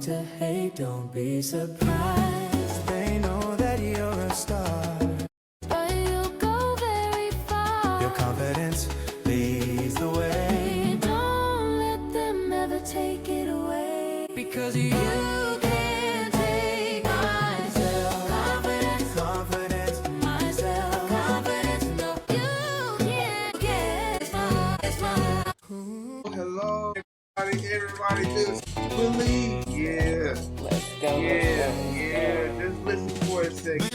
to hate, don't be surprised. They know that you're a star, but you'll go very far. Your confidence leads the way. Don't let them ever take it away, because you can't take my self-confidence. Confidence, my self-confidence. No, you can't get my. Hello, everybody just believe. Yeah. Let's go. Yeah. Just listen for a second.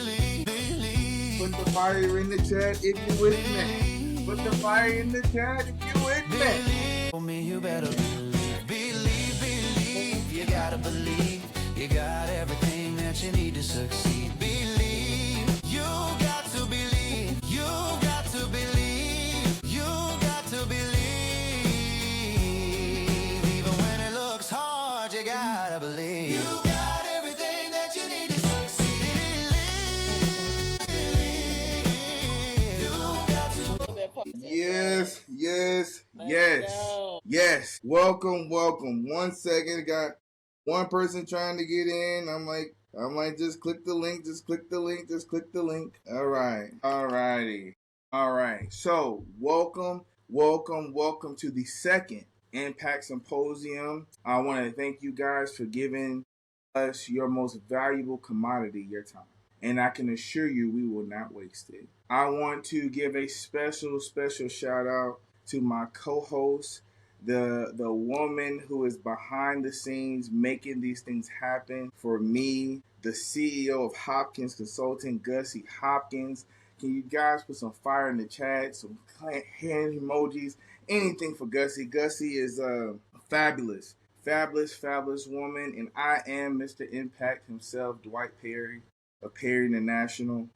Put the fire in the chat if you with me. Put the fire in the chat if you with me. For me, you better believe. You gotta believe. You got everything that you need to succeed. Believe. You got to believe. You got to believe. You got to believe. Even when it looks hard, you gotta believe. You got everything that you need to succeed. You got to. Yes. Welcome. 1 second. Got one person trying to get in. I'm like, just click the link. All right. Alrighty. All right. So, welcome to the second Impact Symposium. I want to thank you guys for giving us your most valuable commodity, your time. And I can assure you we will not waste it. I want to give a special shout out to my co-host, the woman who is behind the scenes making these things happen for me, the CEO of Hopkins Consulting, Gussie Hopkins. Can you guys put some fire in the chat, some hand emojis, anything for Gussie? Gussie is a fabulous woman, and I am Mr. Impact himself, Dwight Perry of Perry International.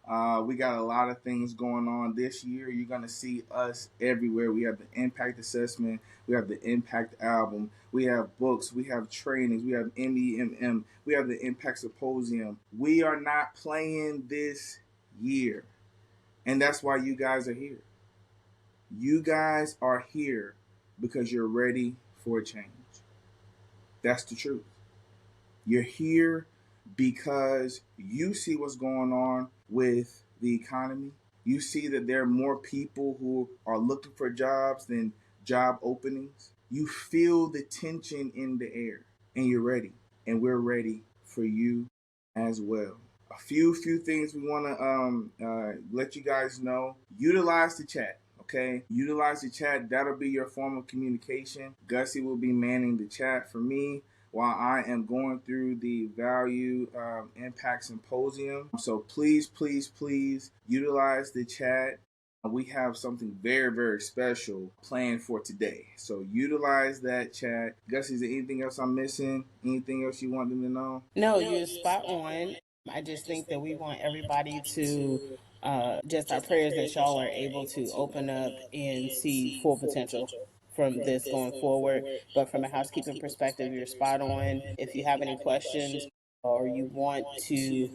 We got a lot of things going on this year. You're going to see us everywhere. We have the Impact Assessment. We have the Impact Album. We have books. We have trainings. We have MEMM. We have the Impact Symposium. We are not playing this year. And that's why you guys are here. You guys are here because you're ready for a change. That's the truth. You're here because you see what's going on with the economy. You see that there are more people who are looking for jobs than job openings. You feel the tension in the air, and you're ready. And we're ready for you as well. A few things we want to let you guys know. Utilize the chat. Okay, utilize the chat. That'll be your form of communication. Gussie will be manning the chat for me while I am going through the Value Impact Symposium. So please utilize the chat. We have something very special planned for today. So utilize that chat. Gussie, is there anything else I'm missing? Anything else you want them to know? No, you're spot on. I just think that we want everybody to just our prayers that y'all are able to open up and see full potential from this going forward. But from a housekeeping perspective, you're spot on. If you have any questions or you want to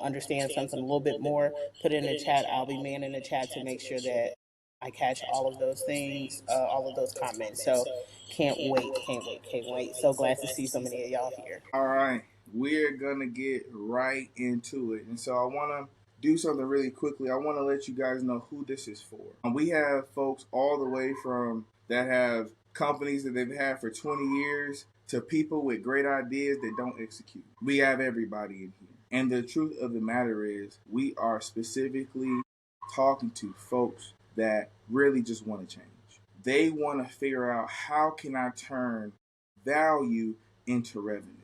understand something a little bit more, put it in the chat. I'll be manning the chat to make sure that I catch all of those things, all of those comments. So can't wait. So glad to see so many of y'all here. All right. We're going to get right into it. And so I want to do something really quickly. I want to let you guys know who this is for. We have folks all the way from that have companies that they've had for 20 years to people with great ideas that don't execute. We have everybody in here. And the truth of the matter is we are specifically talking to folks that really just want to change. They want to figure out, how can I turn value into revenue?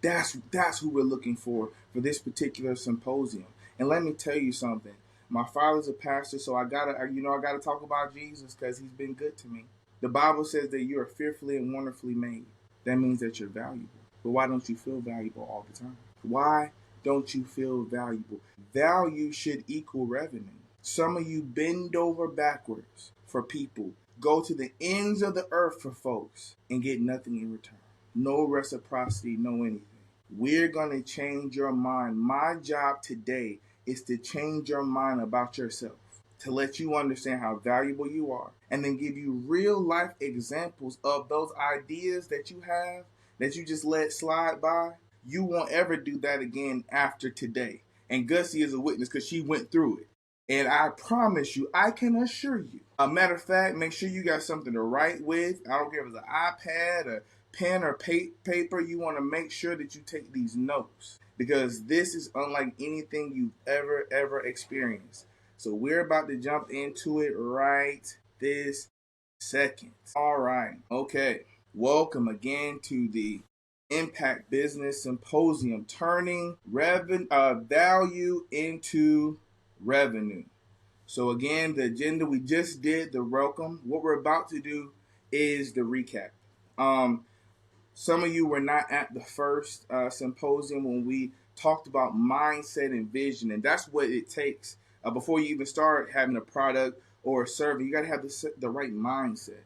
That's who we're looking for this particular symposium. And let me tell you something. My father's a pastor, so I gotta talk about Jesus because he's been good to me. The Bible says that you are fearfully and wonderfully made. That means that you're valuable. But why don't you feel valuable all the time? Why don't you feel valuable? Value should equal revenue. Some of you bend over backwards for people. Go to the ends of the earth for folks and get nothing in return. No reciprocity, no anything. We're going to change your mind. My job today is to change your mind about yourself, to let you understand how valuable you are, and then give you real life examples of those ideas that you have that you just let slide by, you won't ever do that again after today. And Gussie is a witness because she went through it. And I promise you, I can assure you. A matter of fact, make sure you got something to write with. I don't care if it's an iPad, a pen, or paper. You want to make sure that you take these notes because this is unlike anything you've ever experienced. So we're about to jump into it right this second. All right. Okay. Welcome again to the Impact Business Symposium, turning value into revenue. So again, the agenda we just did, the welcome. What we're about to do is the recap. Some of you were not at the first symposium when we talked about mindset and vision, and that's what it takes before you even start having a product or a service. You got to have the right mindset,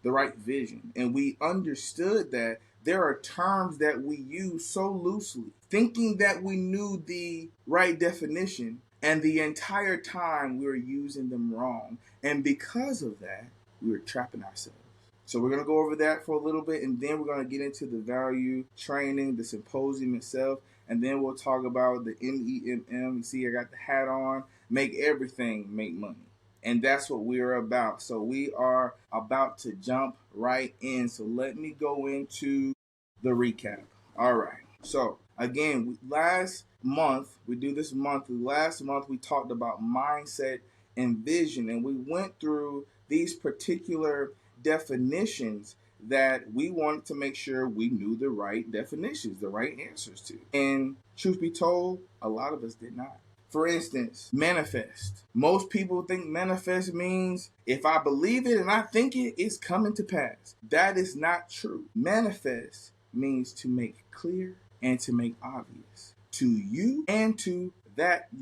the right vision, and we understood that there are terms that we use so loosely, thinking that we knew the right definition, and the entire time we were using them wrong. And because of that, we were trapping ourselves. So we're going to go over that for a little bit, and then we're going to get into the value training, the symposium itself, and then we'll talk about the MEMM. You see, I got the hat on. Make everything make money. And that's what we're about. So we are about to jump right in. So let me go into the recap. All right. So again, last month, we do this monthly. Last month, we talked about mindset and vision, and we went through these particular definitions that we wanted to make sure we knew the right definitions, the right answers to. And truth be told, a lot of us did not. For instance, manifest. Most people think manifest means if I believe it and I think it, it's coming to pass. That is not true. Manifest means to make clear and to make obvious to you and to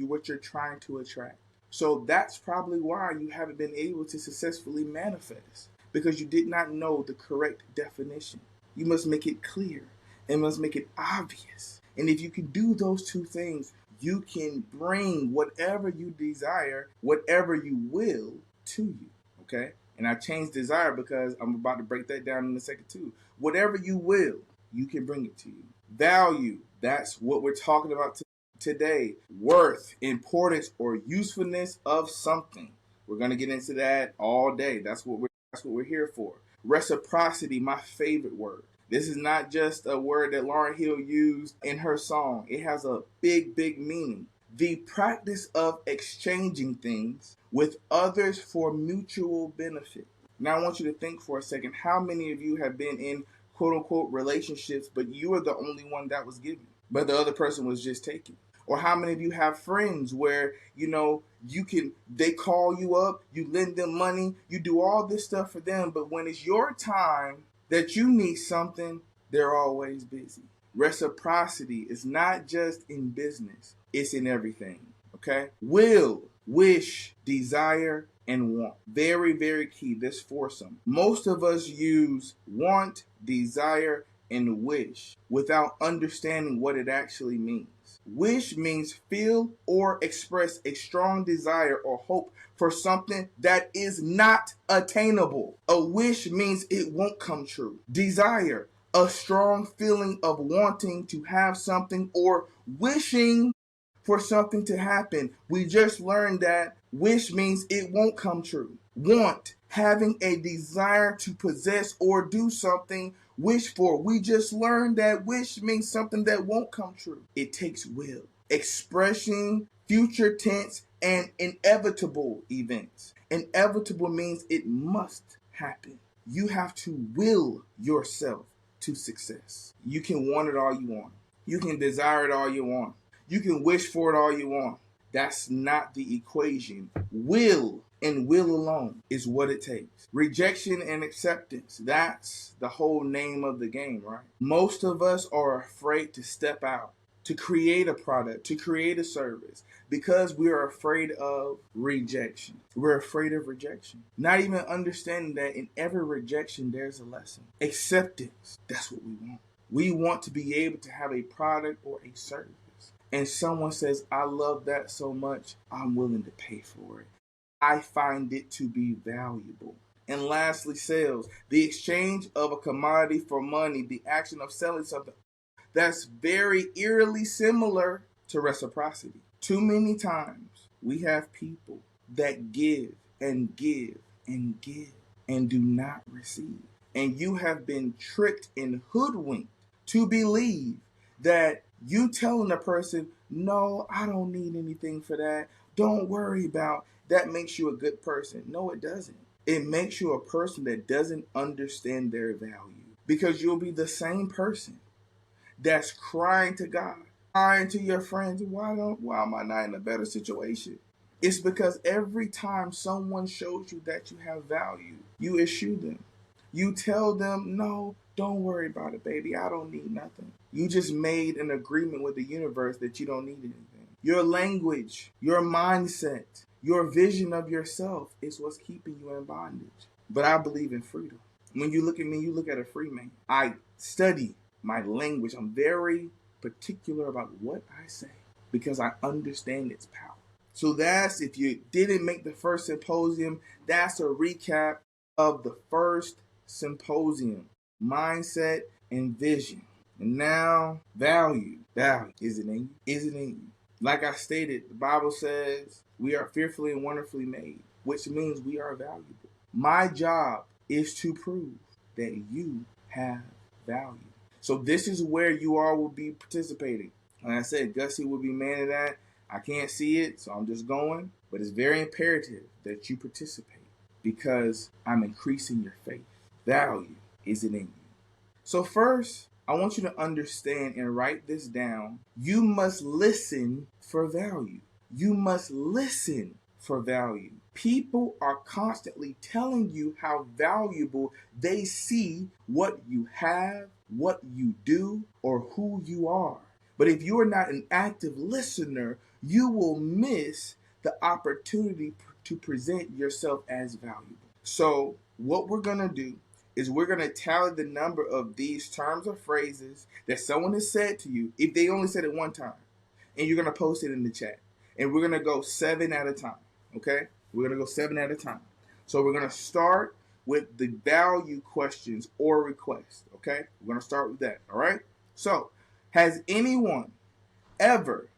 what you're trying to attract. So that's probably why you haven't been able to successfully manifest, because you did not know the correct definition. You must make it clear and must make it obvious. And if you can do those two things, you can bring whatever you desire, whatever you will, to you. Okay? And I changed desire because I'm about to break that down in a second too. Whatever you will, you can bring it to you. Value, that's what we're talking about today. Worth, importance, or usefulness of something. We're going to get into that all day. That's what we're here for. Reciprocity, my favorite word. This is not just a word that Lauryn Hill used in her song. It has a big meaning. The practice of exchanging things with others for mutual benefit. Now I want you to think for a second, how many of you have been in quote unquote relationships, but you were the only one that was giving, but the other person was just taking? Or how many of you have friends where, they call you up, you lend them money, you do all this stuff for them, but when it's your time that you need something, they're always busy. Reciprocity is not just in business, it's in everything, okay? Will, wish, desire, and want. Very key, this foursome. Most of us use want, desire, and wish without understanding what it actually means. Wish means feel or express a strong desire or hope for something that is not attainable. A wish means it won't come true. Desire, a strong feeling of wanting to have something or wishing for something to happen. We just learned that wish means it won't come true. Want, having a desire to possess or do something. Wish for, we just learned that wish means something that won't come true. It takes will. Expressing future tense and inevitable events. Inevitable means it must happen. You have to will yourself to success. You can want it all you want. You can desire it all you want. You can wish for it all you want. That's not the equation. Will and will alone is what it takes. Rejection and acceptance, that's the whole name of the game, right? Most of us are afraid to step out, to create a product, to create a service, because we are afraid of rejection. We're afraid of rejection. Not even understanding that in every rejection, there's a lesson. Acceptance, that's what we want. We want to be able to have a product or a service, and someone says, I love that so much, I'm willing to pay for it. I find it to be valuable. And lastly, sales, the exchange of a commodity for money, the action of selling something. That's very eerily similar to reciprocity. Too many times we have people that give and give and give and do not receive. And you have been tricked and hoodwinked to believe that you telling a person, no, I don't need anything for that. Don't worry about that makes you a good person. No, it doesn't. It makes you a person that doesn't understand their value, because you'll be the same person that's crying to God, crying to your friends, why am I not in a better situation? It's because every time someone shows you that you have value, you eschew them. You tell them, no, don't worry about it, baby. I don't need nothing. You just made an agreement with the universe that you don't need anything. Your language, your mindset, your vision of yourself is what's keeping you in bondage. But I believe in freedom. When you look at me, you look at a free man. I study my language. I'm very particular about what I say because I understand its power. So that's, if you didn't make the first symposium, that's a recap of the first symposium, mindset and vision. And now, value. Value. Is it in you? Is it in you? Like I stated, the Bible says we are fearfully and wonderfully made, which means we are valuable. My job is to prove that you have value. So this is where you all will be participating. Like I said, Gussie will be manning that. I can't see it, so I'm just going. But it's very imperative that you participate because I'm increasing your faith. Value is it in you. So first, I want you to understand and write this down. You must listen for value. You must listen for value. People are constantly telling you how valuable they see what you have, what you do, or who you are. But if you are not an active listener, you will miss the opportunity to present yourself as valuable. So what we're going to do is we're going to tally the number of these terms or phrases that someone has said to you, if they only said it one time, and you're going to post it in the chat. And we're going to go 7 at a time, okay? We're going to go 7 at a time. So we're going to start with the value questions or requests, okay? We're going to start with that, all right? So, has anyone ever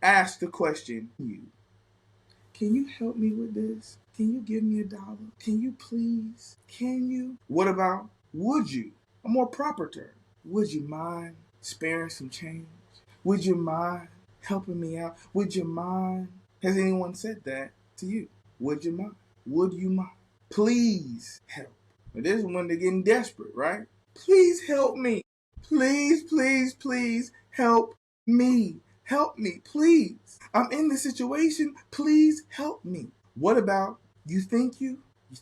asked the question, can you help me with this? Can you give me $1? Can you please? Can you? What about, would you? A more proper term. Would you mind sparing some change? Would you mind helping me out? Would you mind? Has anyone said that to you? Would you mind? Would you mind? Please help. But this is when they're getting desperate, right? Please help me. Please, please, please help me. Help me, please. I'm in this situation. Please help me. What about, you think you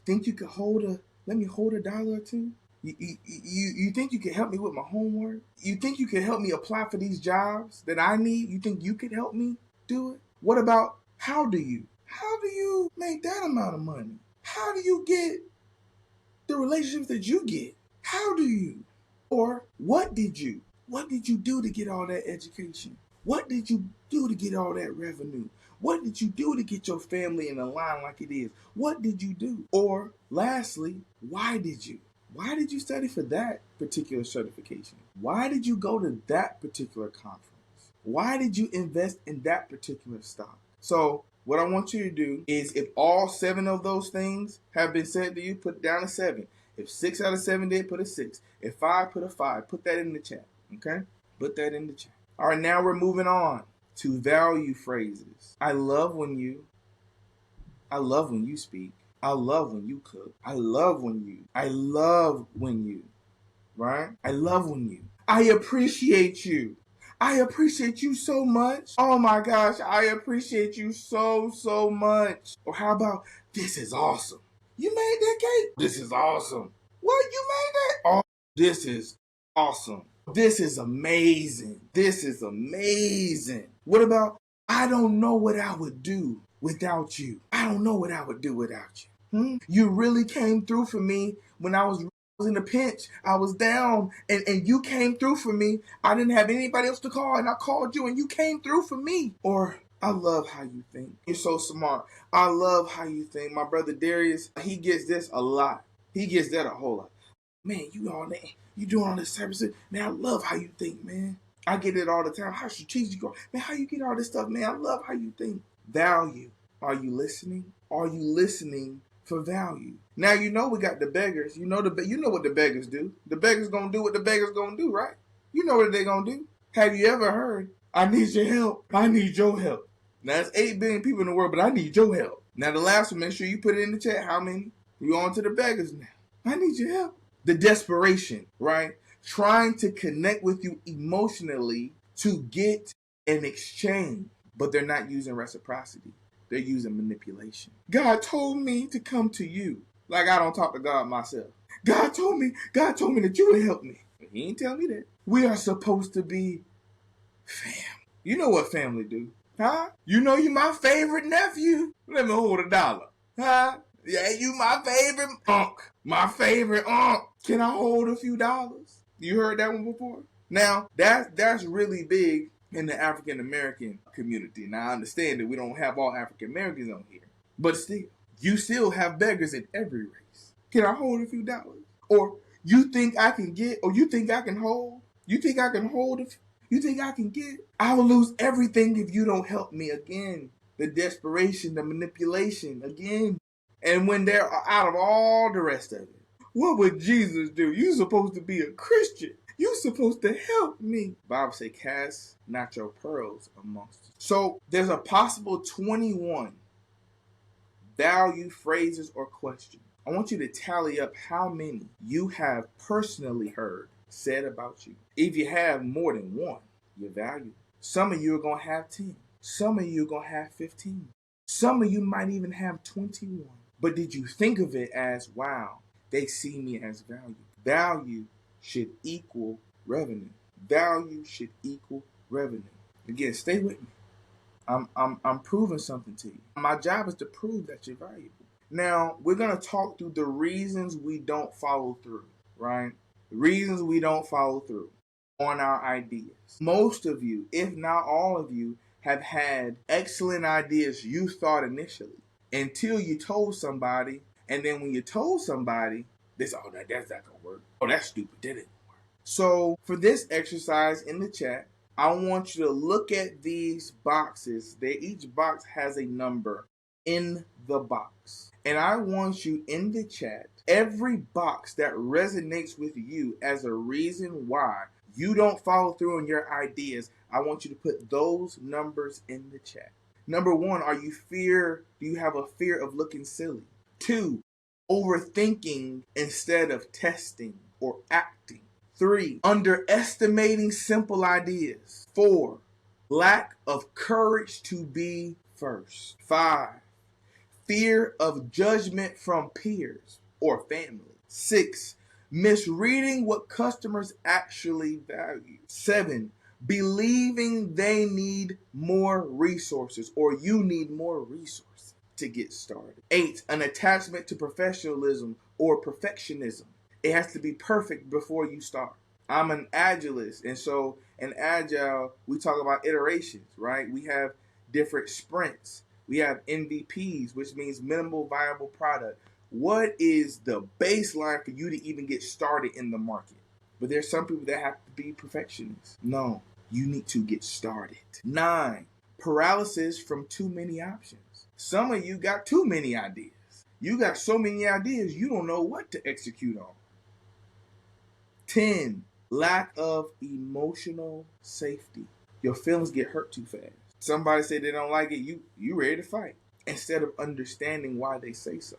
could let me hold $1 or two? You think you could help me with my homework? You think you could help me apply for these jobs that I need? You think you could help me do it? What about, how do you make that amount of money? How do you get the relationships that you get? How do you? Or what did you do to get all that education? What did you do to get all that revenue? What did you do to get your family in a line like it is? What did you do? Or lastly, why did you? Why did you study for that particular certification? Why did you go to that particular conference? Why did you invest in that particular stock? So what I want you to do is, if all 7 of those things have been said to you, put down a 7. If 6 out of 7 did, put a 6. If 5, put a 5. Put that in the chat, okay? Put that in the chat. All right, now we're moving on to value phrases. I love when you speak. I love when you cook. I love when you, right? I love when you. I appreciate you. I appreciate you so much. Oh my gosh, I appreciate you so, so much. Or how about, this is awesome. You made that cake? This is awesome. What, you made that? Oh, this is awesome. This is amazing. This is amazing. What about, I don't know what I would do without you. I don't know what I would do without you. You really came through for me when I was in a pinch. I was down and you came through for me. I didn't have anybody else to call and I called you and you came through for me. Or I love how you think. You're so smart. I love how you think. My brother Darius, he gets this a lot. He gets that a whole lot. Man, you doing all this services. Man, I love how you think, man. I get it all the time. How strategic you are. Man, how you get all this stuff, man? I love how you think. Value. Are you listening? Are you listening for value? Now you know we got the beggars. You know what the beggars do. The beggars gonna do what the beggars gonna do, right? You know what they gonna do. Have you ever heard, I need your help. I need your help. Now there's 8 billion people in the world, but I need your help. Now the last one, make sure you put it in the chat. How many? We on to the beggars now. I need your help. The desperation, right? Trying to connect with you emotionally to get an exchange, but they're not using reciprocity. They're using manipulation. God told me to come to you. Like I don't talk to God myself. God told me that you would help me. He ain't tell me that. We are supposed to be fam. You know what family do, huh? You know you my favorite nephew. Let me hold $1, huh? Yeah, you my favorite unc. My favorite unc. Can I hold a few dollars? You heard that one before? Now, that's really big in the African American community. Now, I understand that we don't have all African Americans on here. But still, you still have beggars in every race. Can I hold a few dollars? Or you think I can get, or you think I can hold? You think I can hold it? You think I can get? I will lose everything if you don't help me again. The desperation, the manipulation again. And when they're out of all the rest of it, what would Jesus do? You supposed to be a Christian. You supposed to help me. Bible say, cast not your pearls amongst us. So there's a possible 21 value phrases or questions. I want you to tally up how many you have personally heard said about you. If you have more than one, you're valuable. Some of you are going to have 10. Some of you are going to have 15. Some of you might even have 21. But did you think of it as, wow, they see me as value? Value should equal revenue. Value should equal revenue. Again, stay with me. I'm proving something to you. My job is to prove that you're valuable. Now, we're going to talk through the reasons we don't follow through, right? The reasons we don't follow through on our ideas. Most of you, if not all of you, have had excellent ideas you thought initially until you told somebody, and then when you told somebody, they said, oh, that's not going to work. Oh, that's stupid. That didn't work. So for this exercise in the chat, I want you to look at these boxes. Each box has a number in the box. And I want you in the chat, every box that resonates with you as a reason why you don't follow through on your ideas, I want you to put those numbers in the chat. Number 1, do you have a fear of looking silly? 2, overthinking instead of testing or acting. 3, underestimating simple ideas. 4, lack of courage to be first. 5, fear of judgment from peers or family. 6, misreading what customers actually value. 7, believing they need more resources or you need more resources to get started. 8, an attachment to professionalism or perfectionism. It has to be perfect before you start. I'm an agilist, and so in agile, we talk about iterations, right? We have different sprints. We have MVPs, which means minimal viable product. What is the baseline for you to even get started in the market? But there's some people that have to be perfectionists. No, you need to get started. 9, paralysis from too many options. Some of you got too many ideas. You got so many ideas, you don't know what to execute on. 10, lack of emotional safety. Your feelings get hurt too fast. Somebody say they don't like it, you ready to fight instead of understanding why they say so.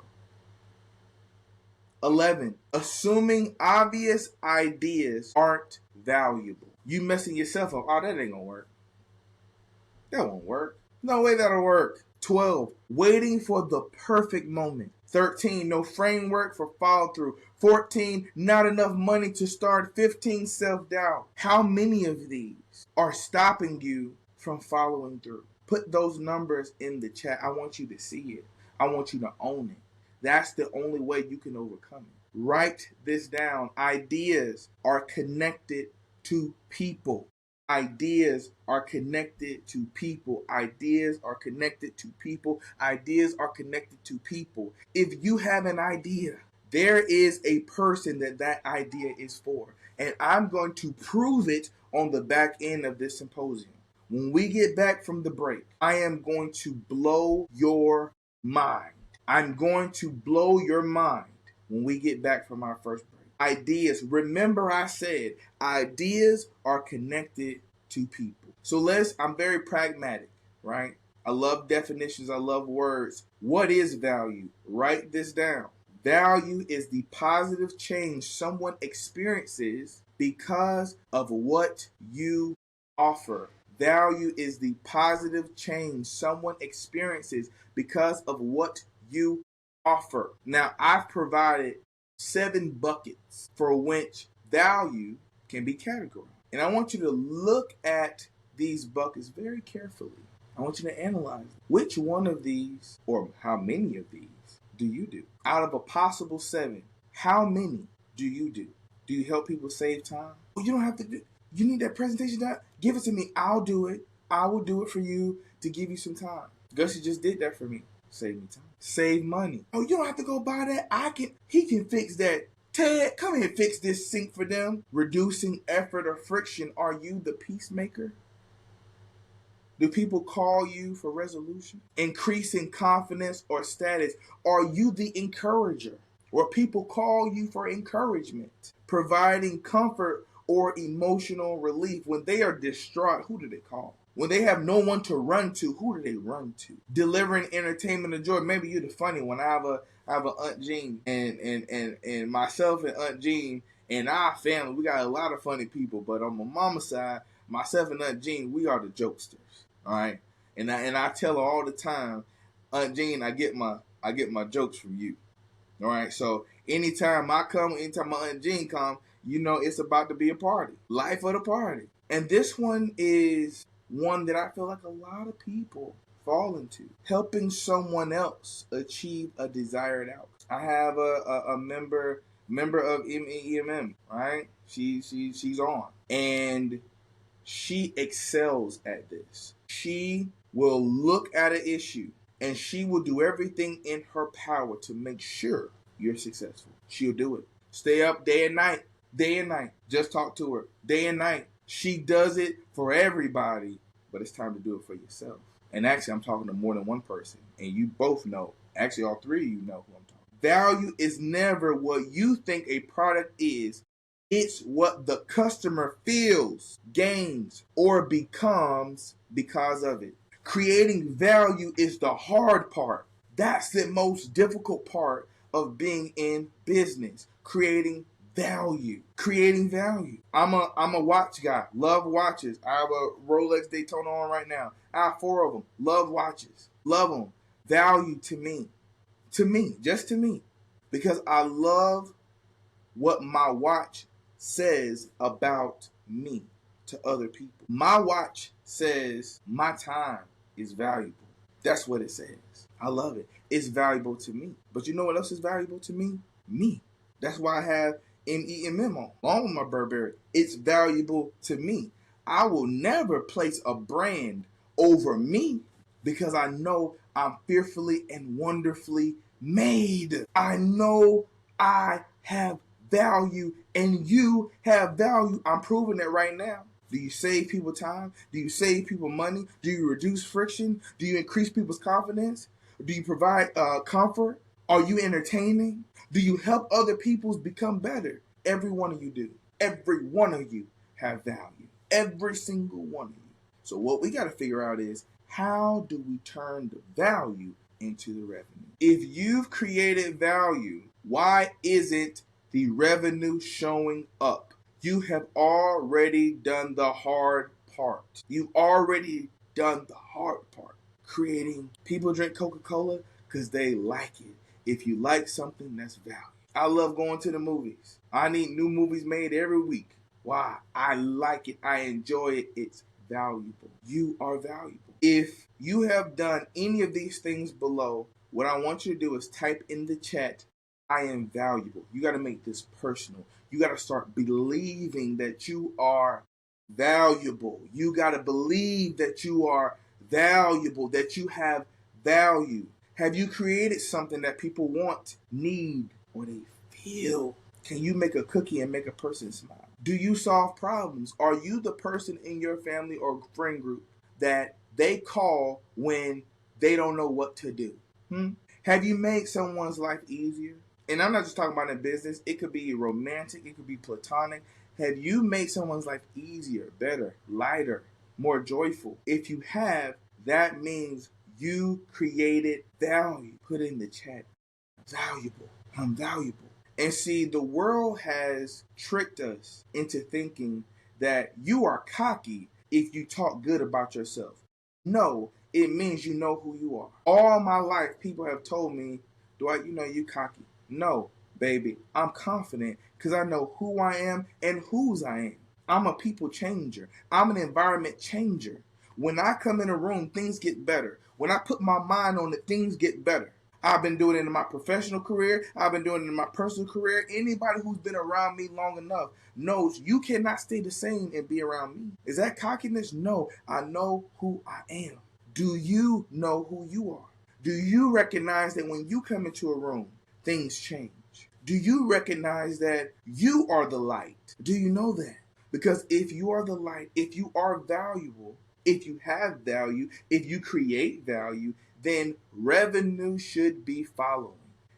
11, assuming obvious ideas aren't valuable. You messing yourself up. Oh, that ain't gonna work. That won't work. No way that'll work. 12, waiting for the perfect moment. 13, no framework for follow through. 14, not enough money to start. 15, self-doubt. How many of these are stopping you from following through? Put those numbers in the chat. I want you to see it. I want you to own it. That's the only way you can overcome it. Write this down. Ideas are connected to people. Ideas are connected to people. Ideas are connected to people. Ideas are connected to people. If you have an idea, there is a person that idea is for. And I'm going to prove it on the back end of this symposium. When we get back from the break, I am going to blow your mind. I'm going to blow your mind when we get back from our first break. Ideas. Remember I said ideas are connected to people. So I'm very pragmatic, right? I love definitions. I love words. What is value? Write this down. Value is the positive change someone experiences because of what you offer. Value is the positive change someone experiences because of what you offer. Now, I've provided 7 buckets for which value can be categorized. And I want you to look at these buckets very carefully. I want you to analyze which one of these, or how many of these, do you do? Out of a possible 7, how many do you do? Do you help people save time? Well, you don't have to do. You need that presentation done? Give it to me. I'll do it. I will do it for you to give you some time. Gussie just did that for me. Save me time. Save money. Oh, you don't have to go buy that. He can fix that. Ted, come here and fix this sink for them. Reducing effort or friction. Are you the peacemaker? Do people call you for resolution? Increasing confidence or status. Are you the encourager? Or people call you for encouragement? Providing comfort or emotional relief. When they are distraught, who do they call? When they have no one to run to, who do they run to? Delivering entertainment and joy. Maybe you're the funny one. I have a Aunt Jean and myself and Aunt Jean and our family. We got a lot of funny people, but on my mama's side, myself and Aunt Jean, we are the jokesters. All right, and I tell her all the time, Aunt Jean, I get my jokes from you. All right, so anytime my Aunt Jean come, you know it's about to be a party, life of the party. And this one is one that I feel like a lot of people fall into, helping someone else achieve a desired outcome. I have a member of MEMM, right? She's on, and she excels at this. She will look at an issue and she will do everything in her power to make sure you're successful. She'll do it. Stay up day and night. Just talk to her day and night. She does it for everybody, but it's time to do it for yourself. And actually, I'm talking to more than one person, and you both know. Actually, all 3 of you know who I'm talking. Value is never what you think a product is. It's what the customer feels, gains, or becomes because of it. Creating value is the hard part. That's the most difficult part of being in business. Creating value. I'm a watch guy. Love watches. I have a Rolex Daytona on right now. I have 4 of them. Love watches. Love them. Value to me. Just to me. Because I love what my watch says about me to other people. My watch says my time is valuable. That's what it says. I love it. It's valuable to me. But you know what else is valuable to me? Me. That's why I have MEMM on, along with my Burberry. It's valuable to me. I will never place a brand over me because I know I'm fearfully and wonderfully made. I know I have value and you have value. I'm proving it right now. Do you save people time? Do you save people money? Do you reduce friction? Do you increase people's confidence? Do you provide comfort? Are you entertaining? Do you help other people become better? Every one of you do. Every one of you have value. Every single one of you. So what we got to figure out is, how do we turn the value into the revenue? If you've created value, why isn't the revenue showing up? You have already done the hard part. You've already done the hard part. Creating. People drink Coca-Cola because they like it. If you like something, that's value. I love going to the movies. I need new movies made every week. Why? I like it. I enjoy it. It's valuable. You are valuable. If you have done any of these things below, what I want you to do is type in the chat, I am valuable. You got to make this personal. You got to start believing that you are Valuable. You got to believe that you are valuable, that you have value. Have you created something that people want, need, or they feel? Can you make a cookie and make a person smile? Do you solve problems? Are you the person in your family or friend group that they call when they don't know what to do? Have you made someone's life easier? And I'm not just talking about in business. It could be romantic. It could be platonic. Have you made someone's life easier, better, lighter, more joyful? If you have, that means you created value. Put in the chat, valuable. I'm valuable. And see, the world has tricked us into thinking that you are cocky if you talk good about yourself. No, it means you know who you are. All my life, people have told me, Dwight, you know you cocky. No, baby, I'm confident because I know who I am and whose I am. I'm a people changer. I'm an environment changer. When I come in a room, things get better. When I put my mind on it, things get better. I've been doing it in my professional career. I've been doing it in my personal career. Anybody who's been around me long enough knows you cannot stay the same and be around me. Is that cockiness? No, I know who I am. Do you know who you are? Do you recognize that when you come into a room, things change? Do you recognize that you are the light? Do you know that? Because if you are the light, if you are valuable, if you have value, if you create value, then revenue should be following.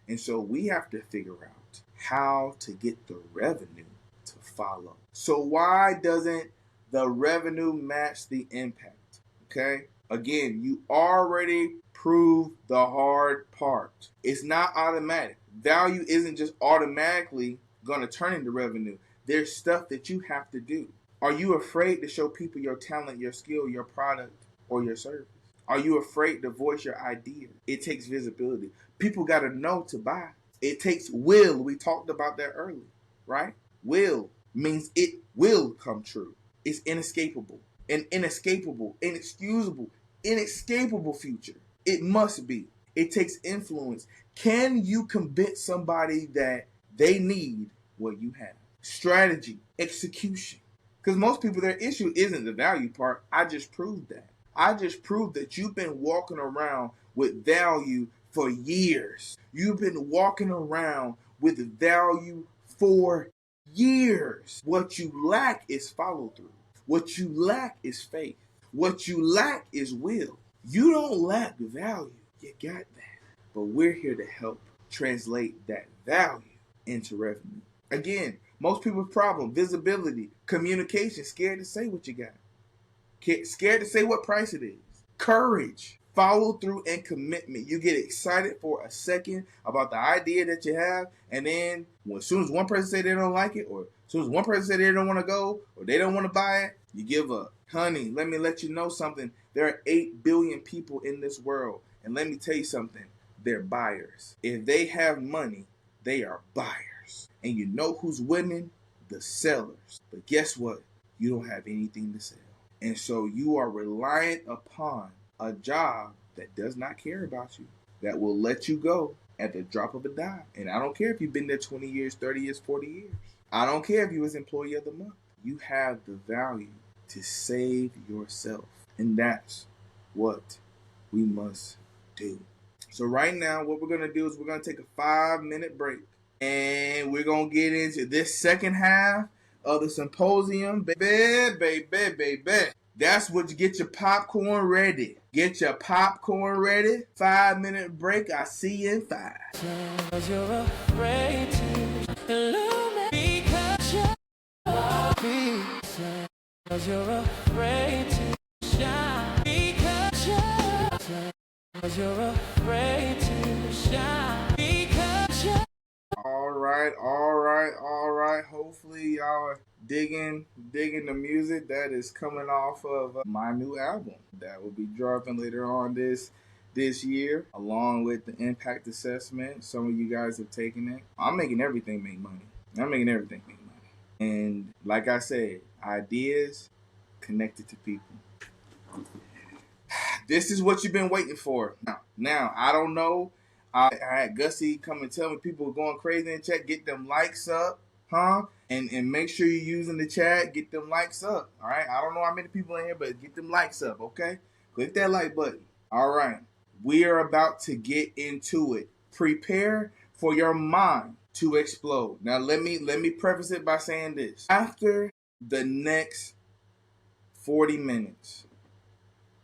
And so we have to figure out how to get the revenue to follow. So why doesn't the revenue match the impact? Okay? Again, you already proved the hard part. It's not automatic. Value isn't just automatically going to turn into revenue. There's stuff that you have to do. Are you afraid to show people your talent, your skill, your product, or your service? Are you afraid to voice your idea? It takes visibility. People got to know to buy. It takes will. We talked about that earlier, right? Will means it will come true. It's inescapable. An inescapable, inexcusable, inescapable future. It must be. It takes influence. Can you convince somebody that they need what you have? Strategy, execution. Because most people, their issue isn't the value part. I just proved that. I just proved that you've been walking around with value for years. You've been walking around with value for years. What you lack is follow through. What you lack is faith. What you lack is will. You don't lack value. You got that. But we're here to help translate that value into revenue. Again, most people's problem, visibility, communication, scared to say what you got. Scared to say what price it is. Courage, follow through, and commitment. You get excited for a second about the idea that you have, and then as soon as one person say they don't like it, or as soon as one person say they don't want to go, or they don't want to buy it, you give up. Honey, let me let you know something. There are 8 billion people in this world, and let me tell you something. They're buyers. If they have money, they are buyers. And you know who's winning? The sellers. But guess what? You don't have anything to sell. And so you are reliant upon a job that does not care about you, that will let you go at the drop of a dime. And I don't care if you've been there 20 years, 30 years, 40 years. I don't care if you was employee of the month. You have the value to save yourself. And that's what we must do. So right now, what we're going to do is we're going to take a 5-minute break. And we're going to get into this second half of the symposium. Baby. That's what you get your popcorn ready. Get your popcorn ready. 5-minute break. I see you in 5. Cause you're afraid to illuminate because you're Cause you're afraid to shine because you're afraid to shine because you're all right. Hopefully y'all are digging the music that is coming off of my new album that will be dropping later on this year, along with the impact assessment. Some of you guys have taken it. I'm making everything make money. And like I said, ideas connected to people. This is what you've been waiting for. Now I don't know. I had Gussie come and tell me people were going crazy in chat, get them likes up, huh? And make sure you're using the chat. Get them likes up. All right. I don't know how many people in here, but get them likes up. Okay. Click that like button. All right. We are about to get into it. Prepare for your mind to explode. Now let me preface it by saying this. After the next 40 minutes,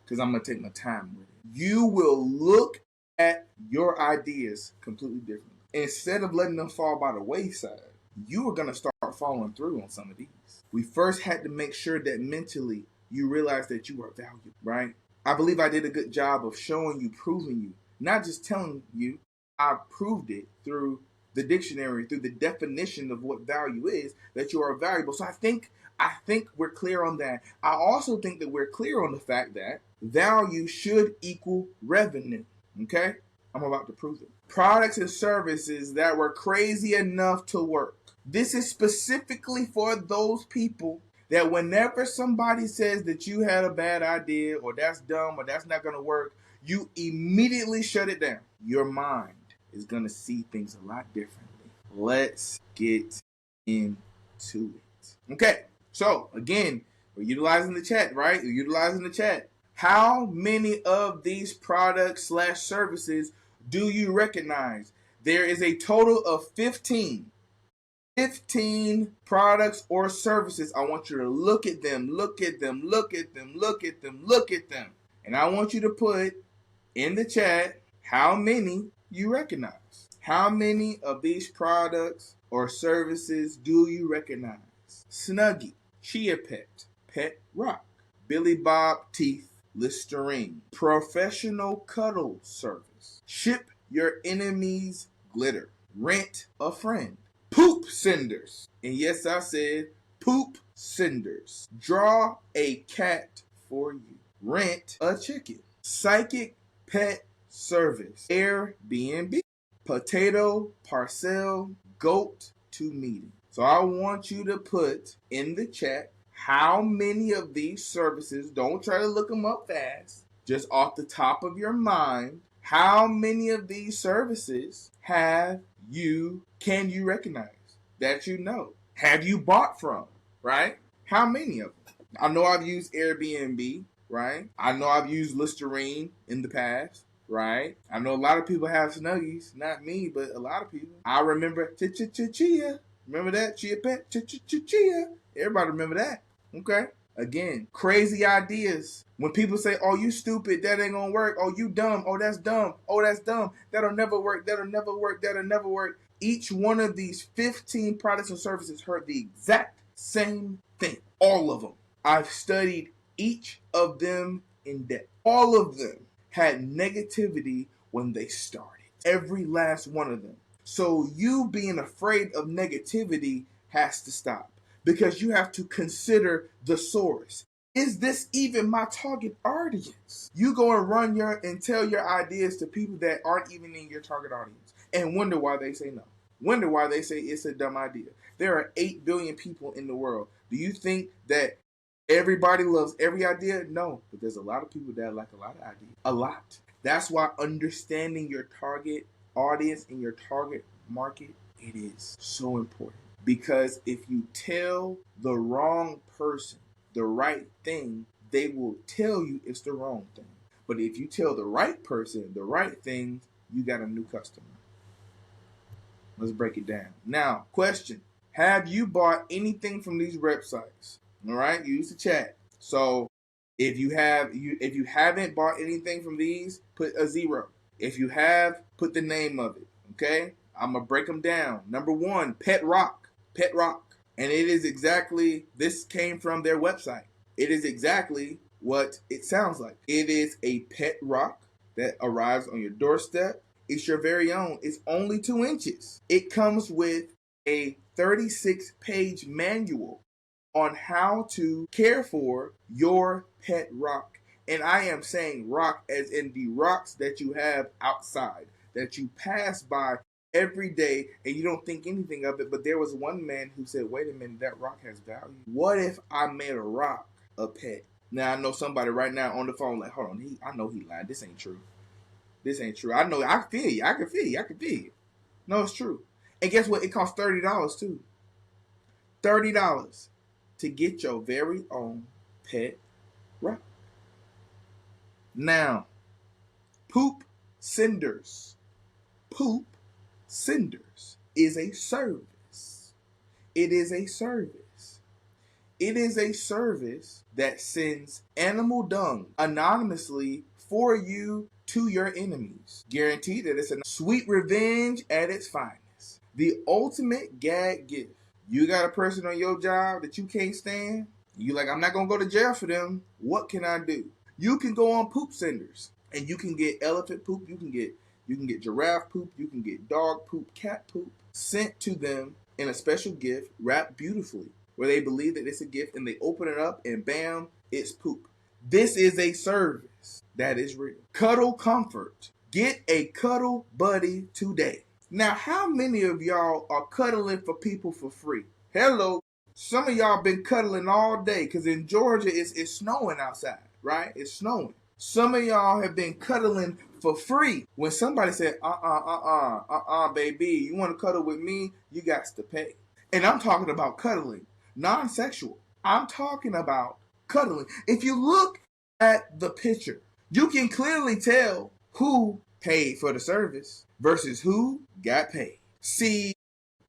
because I'm gonna take my time with it, you will look at your ideas completely differently. Instead of letting them fall by the wayside, you are going to start following through on some of these. We first had to make sure that mentally you realize that you are valuable, right? I believe I did a good job of showing you, proving you, not just telling you. I proved it through the dictionary, through the definition of what value is, that you are valuable. So I think we're clear on that. I also think that we're clear on the fact that value should equal revenue. Okay? I'm about to prove it. Products and services that were crazy enough to work. This is specifically for those people that whenever somebody says that you had a bad idea or that's dumb or that's not going to work, you immediately shut it down. Your mind is going to see things a lot differently. Let's get into it. Okay, so again, we're utilizing the chat, right? We're utilizing the chat. How many of these products / services do you recognize? There is a total of 15 products or services. I want you to look at them, look at them, look at them, look at them, look at them. And I want you to put in the chat how many you recognize. How many of these products or services do you recognize? Snuggie, Chia Pet, Pet Rock, Billy Bob Teeth, Listerine, Professional Cuddle Service, Ship Your Enemies Glitter, Rent a Friend, Poop Cinders, and yes, I said poop cinders, Draw a Cat for You, Rent a Chicken, Psychic Pet Service, Airbnb, Potato Parcel, Goat to Meeting. So I want you to put in the chat how many of these services, don't try to look them up fast, just off the top of your mind, how many of these services can you recognize, that you know? Have you bought from, right? How many of them? I know I've used Airbnb, right? I know I've used Listerine in the past, right? I know a lot of people have Snuggies, not me, but a lot of people. I remember Chia. Remember that? Chia Pet? Chia. Everybody remember that. Okay. Again, crazy ideas. When people say, oh, you stupid, that ain't gonna work. Oh, you dumb. Oh, that's dumb. Oh, that's dumb. That'll never work. That'll never work. That'll never work. Each one of these 15 products and services heard the exact same thing. All of them. I've studied each of them in depth. All of them had negativity when they started. Every last one of them. So you being afraid of negativity has to stop, because you have to consider the source. Is this even my target audience? You go and tell your ideas to people that aren't even in your target audience and wonder why they say no. Wonder why they say it's a dumb idea. There are 8 billion people in the world. Do you think that everybody loves every idea? No, but there's a lot of people that like a lot of ideas. A lot. That's why understanding your target audience and your target market, it is so important. Because if you tell the wrong person the right thing, they will tell you it's the wrong thing. But if you tell the right person the right thing, you got a new customer. Let's break it down. Now, question. Have you bought anything from these websites? All right, use the chat. So if you haven't bought anything from these, put a 0. If you have, put the name of it. Okay? I'm going to break them down. Number 1, Pet Rock. Pet Rock. And it is exactly, this came from their website. It is exactly what it sounds like. It is a pet rock that arrives on your doorstep. It's your very own. It's only 2 inches. It comes with a 36-page manual on how to care for your pet rock. And I am saying rock as in the rocks that you have outside, that you pass by every day and you don't think anything of it. But there was one man who said, wait a minute, that rock has value. What if I made a rock a pet? Now I know somebody right now on the phone like, hold on, I know he lied. This ain't true. This ain't true. I know. I can feel you. I can feel you. No, it's true. And guess what? It costs $30 too. $30 to get your very own pet rock. Now, Poop Cinders. Poop Cinders is a service. It is a service. It is a service that sends animal dung anonymously for you to your enemies. Guaranteed that it's a sweet revenge at its finest. The ultimate gag gift. You got a person on your job that you can't stand. You like, I'm not going to go to jail for them. What can I do? You can go on Poop Cinders and you can get elephant poop. You can get giraffe poop. You can get dog poop, cat poop sent to them in a special gift wrapped beautifully, where they believe that it's a gift and they open it up and bam, it's poop. This is a service that is real. Cuddle Comfort. Get a cuddle buddy today. Now, how many of y'all are cuddling for people for free? Hello. Some of y'all been cuddling all day because in Georgia it's snowing outside, right? It's snowing. Some of y'all have been cuddling for free. When somebody said, baby, you want to cuddle with me? You got to pay. And I'm talking about cuddling, non-sexual. I'm talking about cuddling. If you look at the picture, you can clearly tell who paid for the service versus who got paid. See,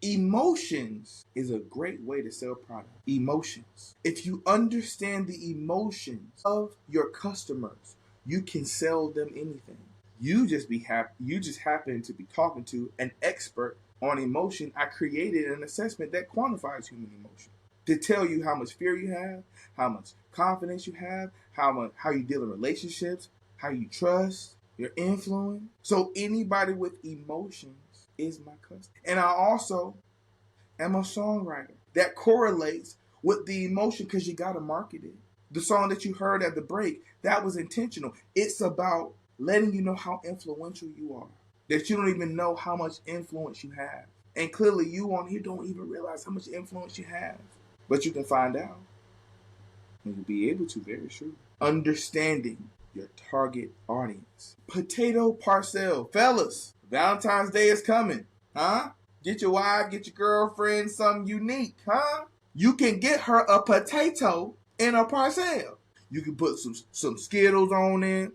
emotions is a great way to sell product. Emotions. If you understand the emotions of your customers, you can sell them anything. You just happen to be talking to an expert on emotion. I created an assessment that quantifies human emotion to tell you how much fear you have, how much confidence you have, how you deal in relationships, how you trust, your influence. So anybody with emotions is my customer. And I also am a songwriter that correlates with the emotion because you got to market it. The song that you heard at the break, that was intentional. It's about letting you know how influential you are, that you don't even know how much influence you have. And clearly you on here don't even realize how much influence you have. But you can find out. And you'll be able to very soon. Understanding your target audience. Potato parcel. Fellas, Valentine's Day is coming. Huh? Get your wife, get your girlfriend something unique. Huh? You can get her a potato in a parcel. You can put some Skittles on it,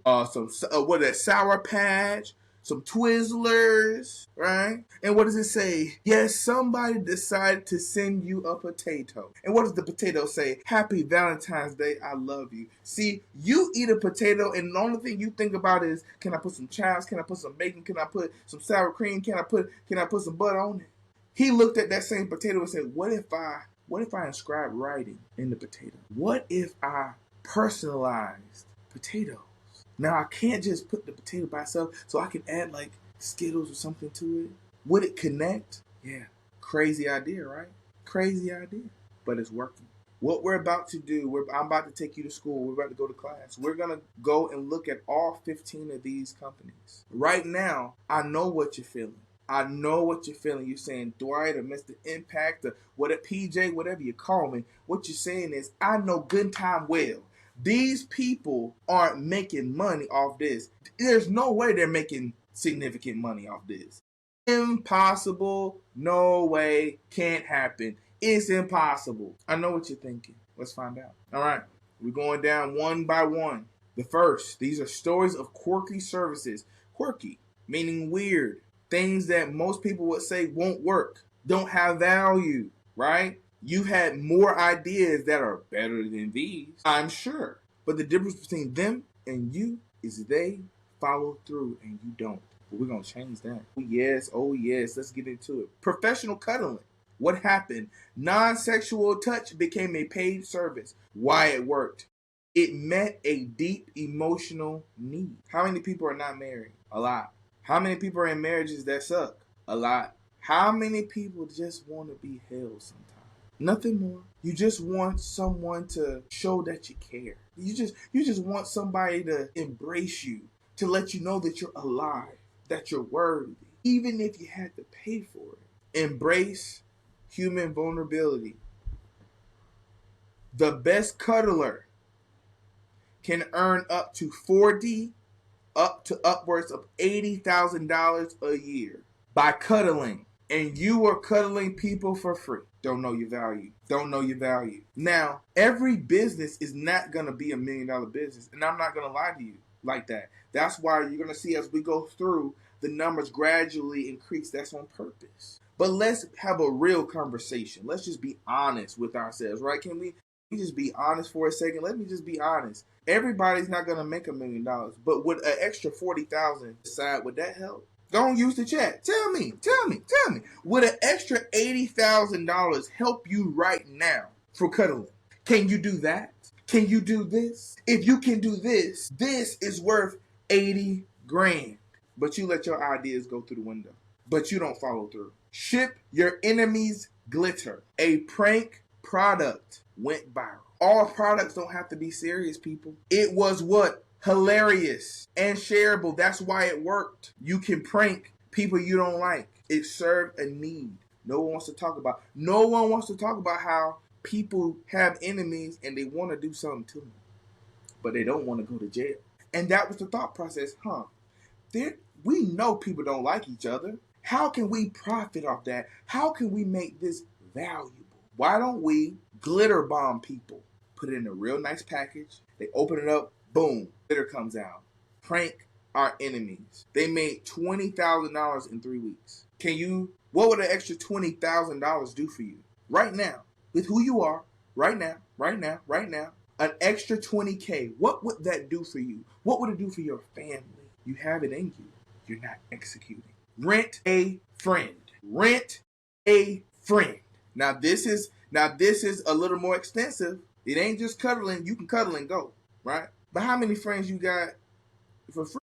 Sour Patch, some Twizzlers, right? And what does it say? Yes, somebody decided to send you a potato. And what does the potato say? Happy Valentine's Day, I love you. See, you eat a potato and the only thing you think about is, can I put some chives? Can I put some bacon? Can I put some sour cream? Can I put some butter on it? He looked at that same potato and said, what if I inscribe writing in the potato? What if I personalized potatoes? Now I can't just put the potato by itself, so I can add like Skittles or something to it. Would it connect? Yeah. Crazy idea, right? Crazy idea. But it's working. What we're about to do, I'm about to take you to school. We're about to go to class. We're going to go and look at all 15 of these companies. Right now, I know what you're feeling. I know what you're feeling. You're saying Dwight or Mr. Impact or PJ, whatever you call me. What you're saying is, I know good time well. These people aren't making money off this. There's no way they're making significant money off this. Impossible. No way. Can't happen. It's impossible. I know what you're thinking. Let's find out. All right. We're going down one by one. The first, these are stories of quirky services. Quirky, meaning weird. Things that most people would say won't work, don't have value, right? You had more ideas that are better than these, I'm sure. But the difference between them and you is they follow through and you don't. But we're going to change that. Oh yes, let's get into it. Professional cuddling. What happened? Non-sexual touch became a paid service. Why it worked? It met a deep emotional need. How many people are not married? A lot. How many people are in marriages that suck? A lot. How many people just want to be held sometimes? Nothing more. You just want someone to show that you care. You just want somebody to embrace you, to let you know that you're alive, that you're worthy, even if you had to pay for it. Embrace human vulnerability. The best cuddler can earn up to upwards of $80,000 a year by cuddling. And you are cuddling people for free. don't know your value. Don't know your value. Now, every business is not going to be $1 million business, and I'm not going to lie to you like that. That's why you're going to see as we go through, the numbers gradually increase. That's on purpose. But let's have a real conversation. Let's just be honest with ourselves, right? Can we just be honest for a second? Let me just be honest. Everybody's not going to make $1 million, but with an extra 40,000 aside, would that help? Don't use the chat. Tell me. Would an extra $80,000 help you right now for cuddling? Can you do that? Can you do this? If you can do this, this is worth 80 grand. But you let your ideas go through the window. But you don't follow through. Ship your enemies glitter. A prank product went viral. All products don't have to be serious, people. It was what? Hilarious and shareable. That's why it worked. You can prank people you don't like. It served a need. No one wants to talk about. No one wants to talk about how people have enemies and they want to do something to them, but they don't want to go to jail. And that was the thought process, we know people don't like each other. How can we profit off that? How can we make this valuable? Why don't we glitter bomb people? Put it in a real nice package. They open it up, boom, glitter comes out. Prank our enemies. They made $20,000 in 3 weeks. What would an extra $20,000 do for you? Right now, with who you are, right now, an extra 20K, what would that do for you? What would it do for your family? You have it in you. You're not executing. Rent a friend. Rent a friend. Now this is a little more extensive. It ain't just cuddling. You can cuddle and go, right? But how many friends you got for free?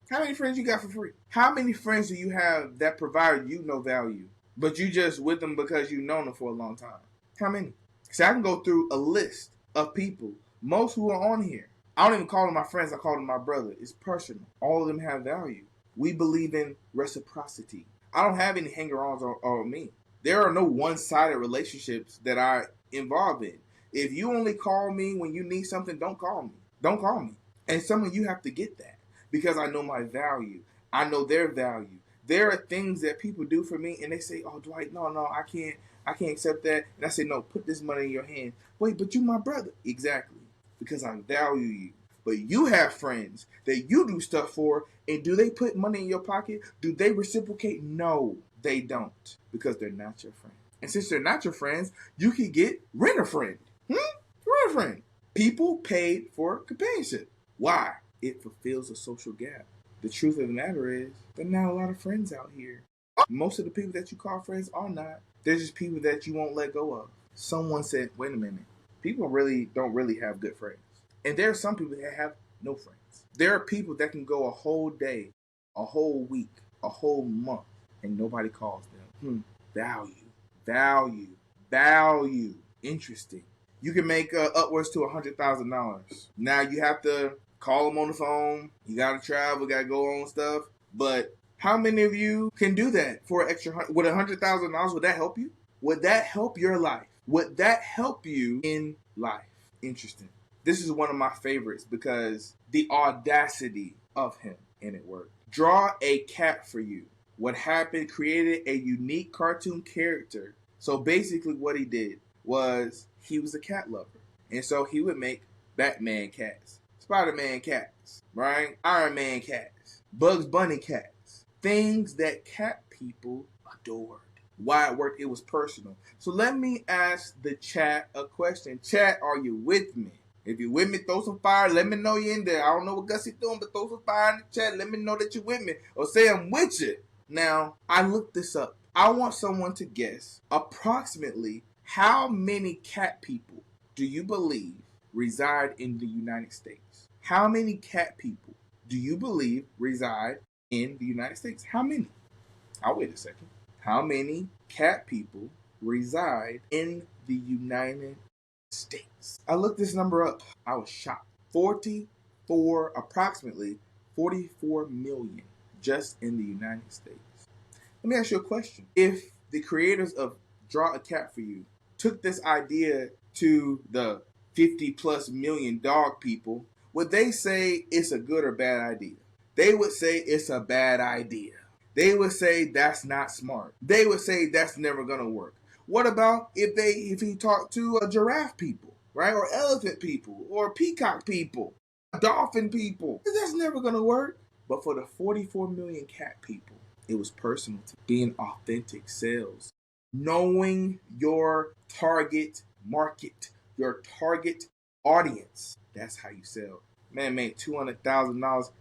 How many friends you got for free? How many friends do you have that provide you no value, but you just with them because you've known them for a long time? How many? See, I can go through a list of people, most who are on here. I don't even call them my friends. I call them my brother. It's personal. All of them have value. We believe in reciprocity. I don't have any hanger-ons on me. There are no one-sided relationships that I involve in. If you only call me when you need something, don't call me. Don't call me. And some of you have to get that because I know my value. I know their value. There are things that people do for me and they say, oh, Dwight, no, I can't accept that. And I say, no, put this money in your hand. Wait, but you my brother. Exactly. Because I value you. But you have friends that you do stuff for, and do they put money in your pocket? Do they reciprocate? No, they don't, because they're not your friend. And since they're not your friends, you can rent a friend. Rent a friend. People paid for companionship. Why? It fulfills a social gap. The truth of the matter is, there are not a lot of friends out here. Most of the people that you call friends are not. They're just people that you won't let go of. Someone said, wait a minute, people don't really have good friends. And there are some people that have no friends. There are people that can go a whole day, a whole week, a whole month, and nobody calls them. Value. Interesting. You can make upwards to $100,000. Now you have to call them on the phone. You got to travel, got to go on stuff. But how many of you can do that for an extra with $100,000? Would that help you? Would that help your life? Would that help you in life? Interesting. This is one of my favorites because the audacity of him, and it worked. Draw a cat for you. What happened, created a unique cartoon character. So basically what he did was he was a cat lover. And so he would make Batman cats, Spider-Man cats, right? Iron Man cats, Bugs Bunny cats, things that cat people adored. Why it worked, it was personal. So let me ask the chat a question. Chat, are you with me? If you're with me, throw some fire. Let me know you're in there. I don't know what Gussie's doing, but throw some fire in the chat. Let me know that you're with me. Or say I'm with you. Now, I looked this up. I want someone to guess approximately how many cat people do you believe reside in the United States? How many cat people do you believe reside in the United States? How many? I'll wait a second. How many cat people reside in the United States? I looked this number up. I was shocked. Approximately 44 million just in the United States. Let me ask you a question. If the creators of Draw a Cat for You took this idea to the 50 plus million dog people, would they say it's a good or bad idea? They would say it's a bad idea. They would say that's not smart. They would say that's never going to work. What about if he talked to giraffe people, right? Or elephant people, or peacock people, dolphin people? That's never gonna work. But for the 44 million cat people, it was personal to being authentic sales. Knowing your target market, your target audience. That's how you sell. Man made $200,000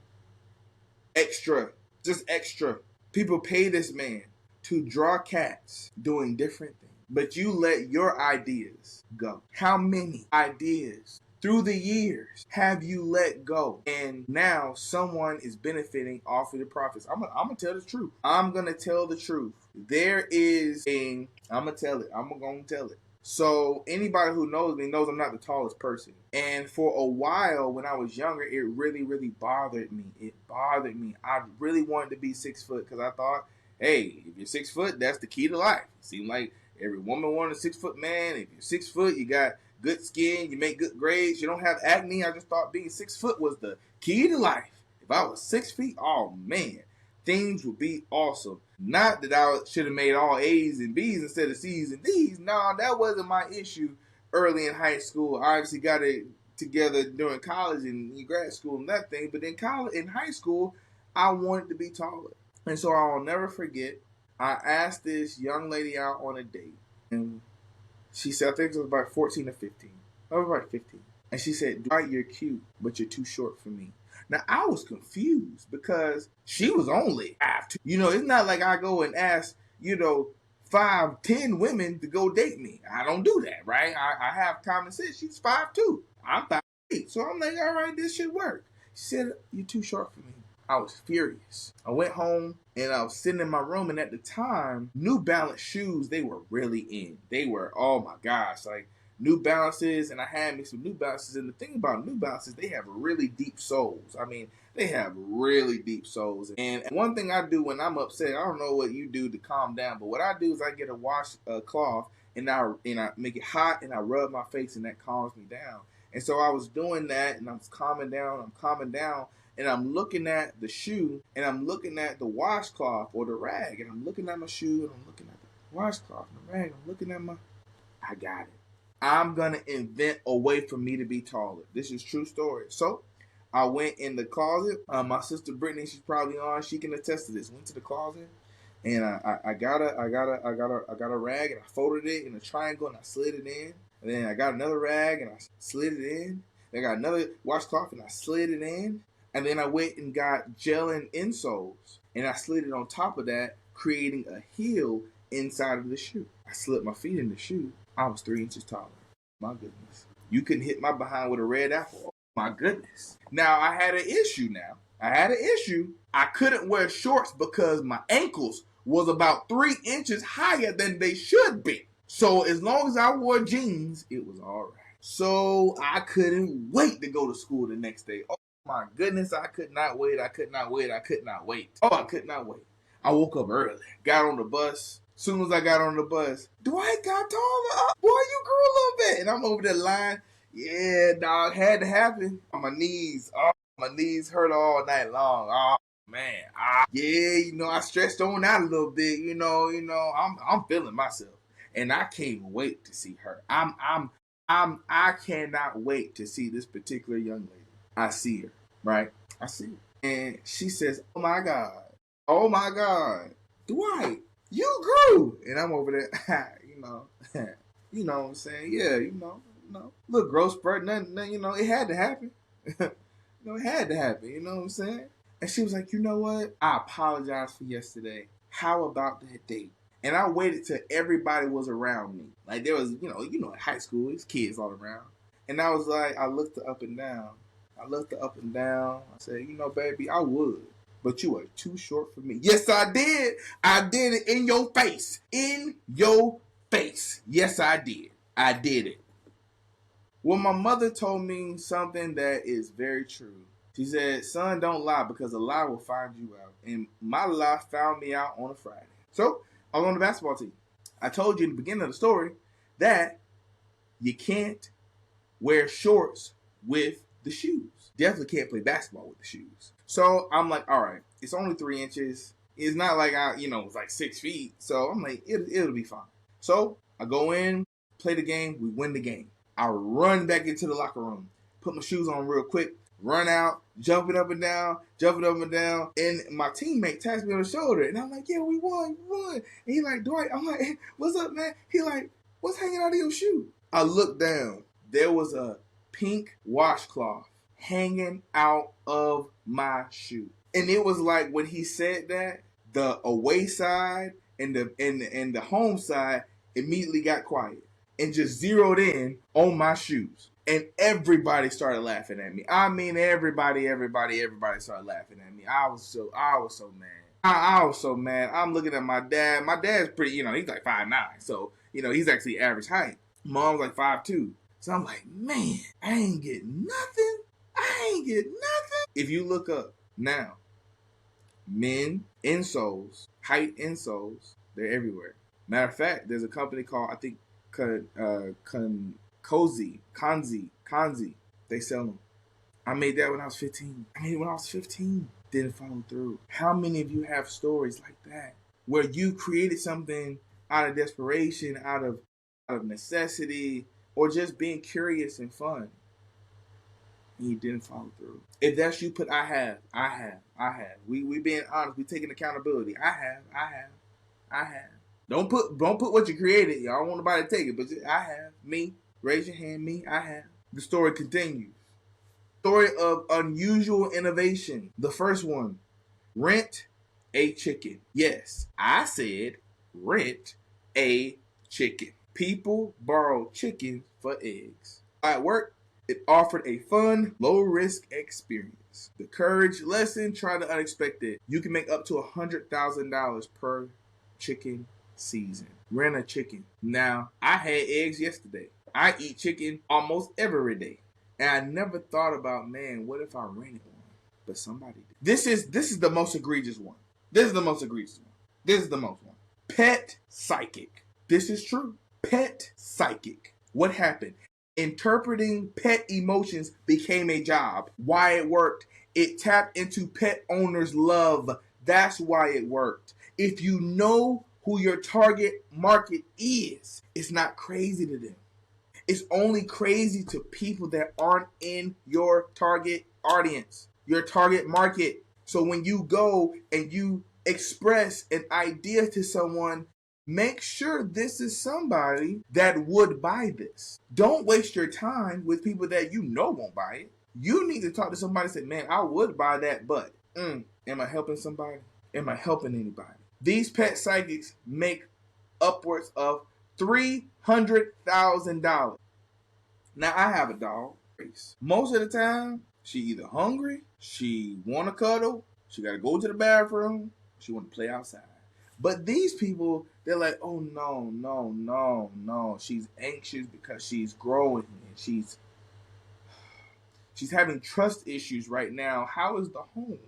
extra, just extra. People pay this man to draw cats doing different things. But you let your ideas go. How many ideas through the years have you let go? And now someone is benefiting off of the profits. I'm gonna tell the truth. I'm gonna tell the truth. I'm gonna tell it. I'm gonna tell it. So anybody who knows me knows I'm not the tallest person. And for a while when I was younger, it really, really bothered me. It bothered me. I really wanted to be 6 foot because I thought, hey, if you're 6 foot, that's the key to life. It seemed like every woman wanted a 6 foot man. If you're 6 foot, you got good skin, you make good grades, you don't have acne. I just thought being 6 foot was the key to life. If I was 6 feet, oh man, things would be awesome. Not that I should have made all A's and B's instead of C's and D's. No, that wasn't my issue early in high school. I obviously got it together during college and grad school and that thing. But in high school, I wanted to be taller. And so I'll never forget, I asked this young lady out on a date. And she said, I think it was about 14 or 15. I was about 15. And she said, Dwight, you're cute, but you're too short for me. Now, I was confused because she was only 5'2". It's not like I go and ask, 5, 10 women to go date me. I don't do that, right? I have common sense. She's 5'2". I'm 5'8". So I'm like, all right, this should work. She said, you're too short for me. I was furious. I went home and I was sitting in my room, and at the time, New Balance shoes, they were really in. They were, oh my gosh, like New Balances, and I had me some New Balances. And the thing about New Balances, they have really deep soles. I mean, they have really deep soles. And one thing I do when I'm upset, I don't know what you do to calm down, but what I do is I get a washcloth and I make it hot and I rub my face, and that calms me down. And so I was doing that, and I'm calming down, and I'm looking at the shoe, and I'm looking at the washcloth or the rag, and I'm looking at my shoe, and I'm looking at the washcloth and the rag, I'm looking at I got it. I'm going to invent a way for me to be taller. This is true story. So I went in the closet. My sister Brittany, she's probably on. She can attest to this. Went to the closet, and I got a rag, and I folded it in a triangle, and I slid it in. And then I got another rag, and I slid it in. Then I got another washcloth, and I slid it in. And then I went and got gel and insoles, and I slid it on top of that, creating a heel inside of the shoe. I slid my feet in the shoe. I was 3 inches taller. My goodness. You couldn't hit my behind with a red apple. Oh, my goodness. Now, I had an issue I couldn't wear shorts because my ankles was about 3 inches higher than they should be. So as long as I wore jeans, it was all right. So I couldn't wait to go to school the next day. Oh, my goodness, I could not wait. Oh, I could not wait. I woke up early, got on the bus. Soon as I got on the bus, Dwight got taller. Boy, you grew a little bit. And I'm over that line. Yeah, dog, had to happen. My knees hurt all night long. Oh, man. Yeah, I stretched on out a little bit. I'm feeling myself. And I can't wait to see her. I cannot wait to see this particular young lady. I see her, right? I see her. And she says, oh my God, Dwight, you grew. And I'm over there, you know what I'm saying? Yeah, little growth spurt, nothing, it had to happen. It had to happen, you know what I'm saying? And she was like, you know what? I apologize for yesterday. How about that date? And I waited till everybody was around me. Like there was, in high school, there's kids all around. And I was like, I looked up and down. I said, baby, I would. But you are too short for me. Yes, I did. I did it in your face. In your face. Yes, I did. I did it. Well, my mother told me something that is very true. She said, son, don't lie because a lie will find you out. And my lie found me out on a Friday. So I was on the basketball team. I told you in the beginning of the story that you can't wear shorts with the shoes. Definitely can't play basketball with the shoes. So I'm like, all right, it's only 3 inches. It's not like it's like 6 feet. So I'm like, it'll be fine. So I go in, play the game, we win the game. I run back into the locker room, put my shoes on real quick, run out, jumping up and down, and my teammate taps me on the shoulder, and I'm like, yeah, we won. And he like, Dwight, I'm like, hey, what's up, man? He like, what's hanging out of your shoe? I look down. There was a pink washcloth hanging out of my shoe. And it was like when he said that, the away side and the home side immediately got quiet and just zeroed in on my shoes. And everybody started laughing at me. I mean, everybody started laughing at me. I was so mad. I was so mad. I'm looking at my dad. My dad's pretty, he's like 5'9". So, he's actually average height. Mom's like 5'2". So I'm like, man, I ain't get nothing. If you look up now, men insoles, height insoles, they're everywhere. Matter of fact, there's a company called, I think, Kanzi. They sell them. I made that when I was 15. Didn't follow through. How many of you have stories like that where you created something out of desperation, out of necessity, or just being curious and fun, and you didn't follow through? If that's you, put I have. We being honest. We taking accountability. I have. Don't put what you created. Y'all don't want nobody to take it, but I have. Me. Raise your hand. Me. I have. The story continues. Story of unusual innovation. The first one, rent a chicken. Yes, I said rent a chicken. People borrow chickens for eggs. At work, it offered a fun, low-risk experience. The courage lesson, try the unexpected. You can make up to $100,000 per chicken season. Rent a chicken. Now, I had eggs yesterday. I eat chicken almost every day. And I never thought about, man, what if I rented one? But somebody did. This is the most egregious one. This is the most one. Pet psychic. This is true. Pet psychic. What happened? Interpreting pet emotions became a job. Why it worked? It tapped into pet owners' love. That's why it worked. If you know who your target market is, it's not crazy to them. It's only crazy to people that aren't in your target audience, your target market. So when you go and you express an idea to someone, make sure this is somebody that would buy this. Don't waste your time with people that you know won't buy it. You need to talk to somebody and say, man, I would buy that, but am I helping somebody? Am I helping anybody? These pet psychics make upwards of $300,000. Now, I have a dog. Most of the time, she either hungry, she want to cuddle, she got to go to the bathroom, she want to play outside. But these people, they're like, oh, no. She's anxious because she's growing and she's having trust issues right now. How is the home?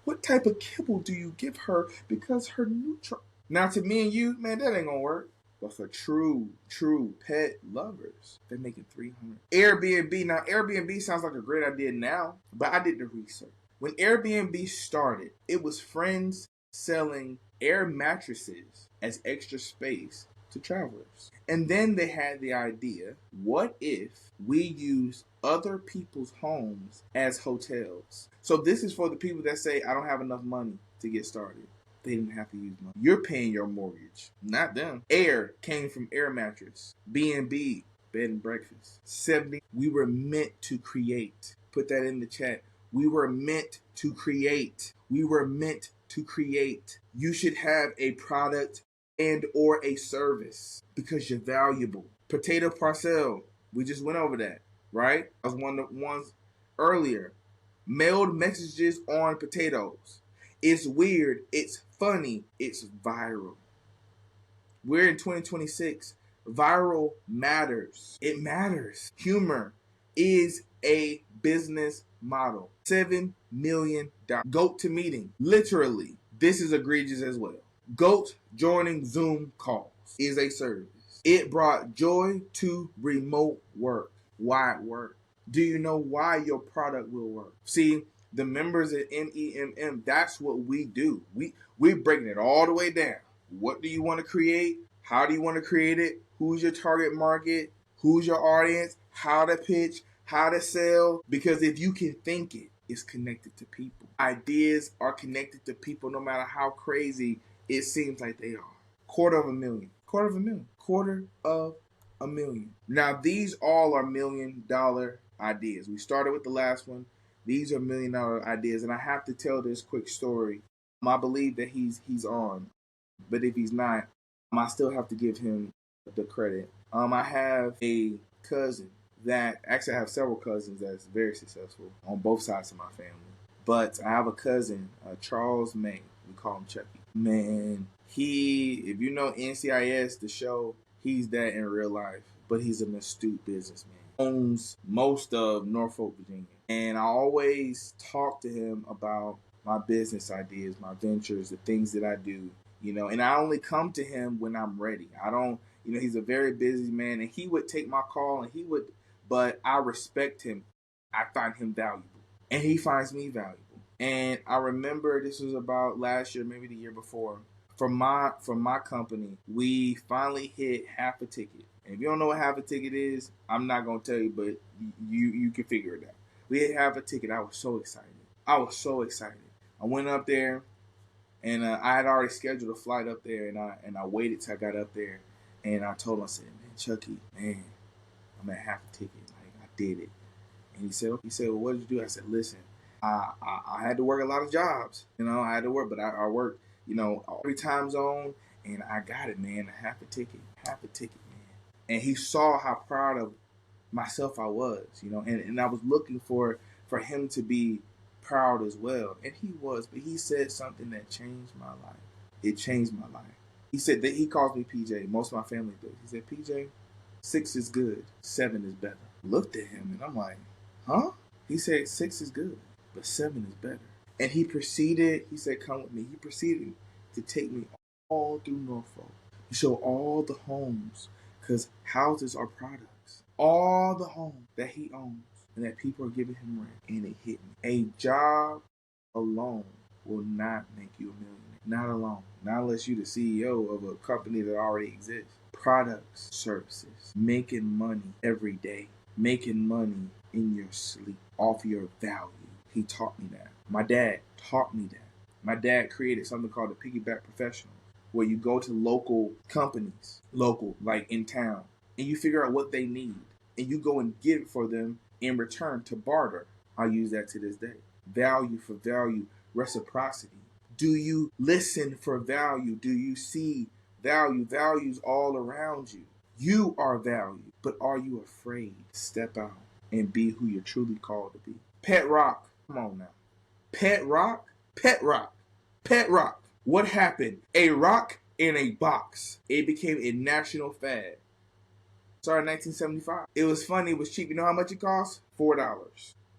What type of kibble do you give her because her neutral? Now, to me and you, man, that ain't going to work. But for true pet lovers, they're making $300. Airbnb. Now, Airbnb sounds like a great idea now, but I did the research. When Airbnb started, it was friends selling air mattresses as extra space to travelers. And then they had the idea, what if we use other people's homes as hotels? So this is for the people that say, I don't have enough money to get started. They didn't have to use money. You're paying your mortgage, not them. Air came from air mattress. B&B, bed and breakfast. 70. We were meant to create. Put that in the chat. We were meant to create. You should have a product and or a service because you're valuable. Potato parcel. We just went over that, right? I was one of the ones earlier. Mailed messages on potatoes. It's weird. It's funny. It's viral. We're in 2026. Viral matters. It matters. Humor is a business model. $7 million. Goat to meeting. Literally. This is egregious as well. Goat joining Zoom calls is a service. It brought joy to remote work. Why it worked? Do you know why your product will work? See, the members at NEMM, that's what we do. We're breaking it all the way down. What do you want to create? How do you want to create it? Who's your target market? Who's your audience? How to pitch? How to sell? Because if you can think it, it's connected to people. Ideas are connected to people no matter how crazy it seems like they are. $250,000. $250,000. Now, these all are $1 million ideas. We started with the last one. These are $1 million ideas. And I have to tell this quick story. I believe that he's on. But if he's not, I still have to give him the credit. I have a cousin that actually I have several cousins that's very successful on both sides of my family. But I have a cousin, Charles May. We call him Chucky. Man, if you know NCIS, the show, he's that in real life. But he's an astute businessman. Owns most of Norfolk, Virginia. And I always talk to him about my business ideas, my ventures, the things that I do. And I only come to him when I'm ready. I don't, he's a very busy man, and he would take my call, but I respect him. I find him valuable, and he finds me valuable. And I remember this was about last year, maybe the year before. From my company, we finally hit half a ticket. And if you don't know what half a ticket is, I'm not gonna tell you, but you can figure it out. We hit half a ticket. I was so excited. I went up there. And I had already scheduled a flight up there, and I waited till I got up there, and I told him, I said, man, Chucky, man, I'm at half a ticket. Like, I did it. And he said, well, what did you do? I said, listen, I had to work a lot of jobs. I had to work, but I worked, every time zone, and I got it, man, half a ticket, man. And he saw how proud of myself I was, and I was looking for him to be proud as well, and he was, but he said something that changed my life. It changed my life. He said that he calls me PJ. Most of my family does. He said, PJ, 6 is good, 7 is better. Looked at him and I'm like, huh? He said 6 is good, but 7 is better. And he said, come with me. He proceeded to take me all through Norfolk to show all the homes, because houses are products. All the homes that he owns and that people are giving him rent, and it hit me. A job alone will not make you a millionaire. Not alone. Not unless you're the CEO of a company that already exists. Products, services, making money every day, making money in your sleep, off your value. He taught me that. My dad taught me that. My dad created something called the Piggyback Professional, where you go to local companies, like in town, and you figure out what they need, and you go and get it for them in return to barter. I use that to this day. Value for value, reciprocity. Do you listen for value? Do you see value? Values all around you. You are valued, but are you afraid to step out and be who you're truly called to be? Pet Rock. Come on now. Pet Rock? Pet Rock. Pet Rock. What happened? A rock in a box. It became a national fad. Started in 1975. It was funny. It was cheap. You know how much it cost? $4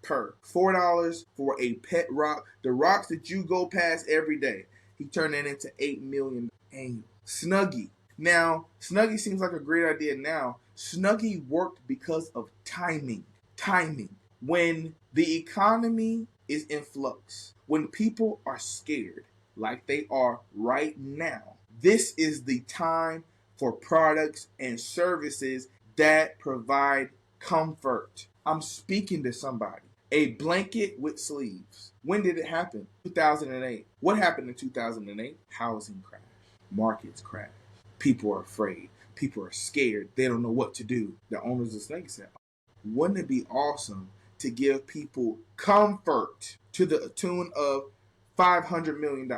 per. $4 for a pet rock. The rocks that you go past every day. He turned that into $8 million annual. Snuggie. Now, Snuggie seems like a great idea now. Snuggie worked because of timing. Timing. When the economy is in flux, when people are scared, like they are right now, this is the time for products and services that provide comfort. I'm speaking to somebody. A blanket with sleeves. When did it happen? 2008. What happened in 2008? Housing crash. Markets crash. People are afraid. People are scared. They don't know what to do. The owners of Snake said, wouldn't it be awesome to give people comfort to the tune of $500 million?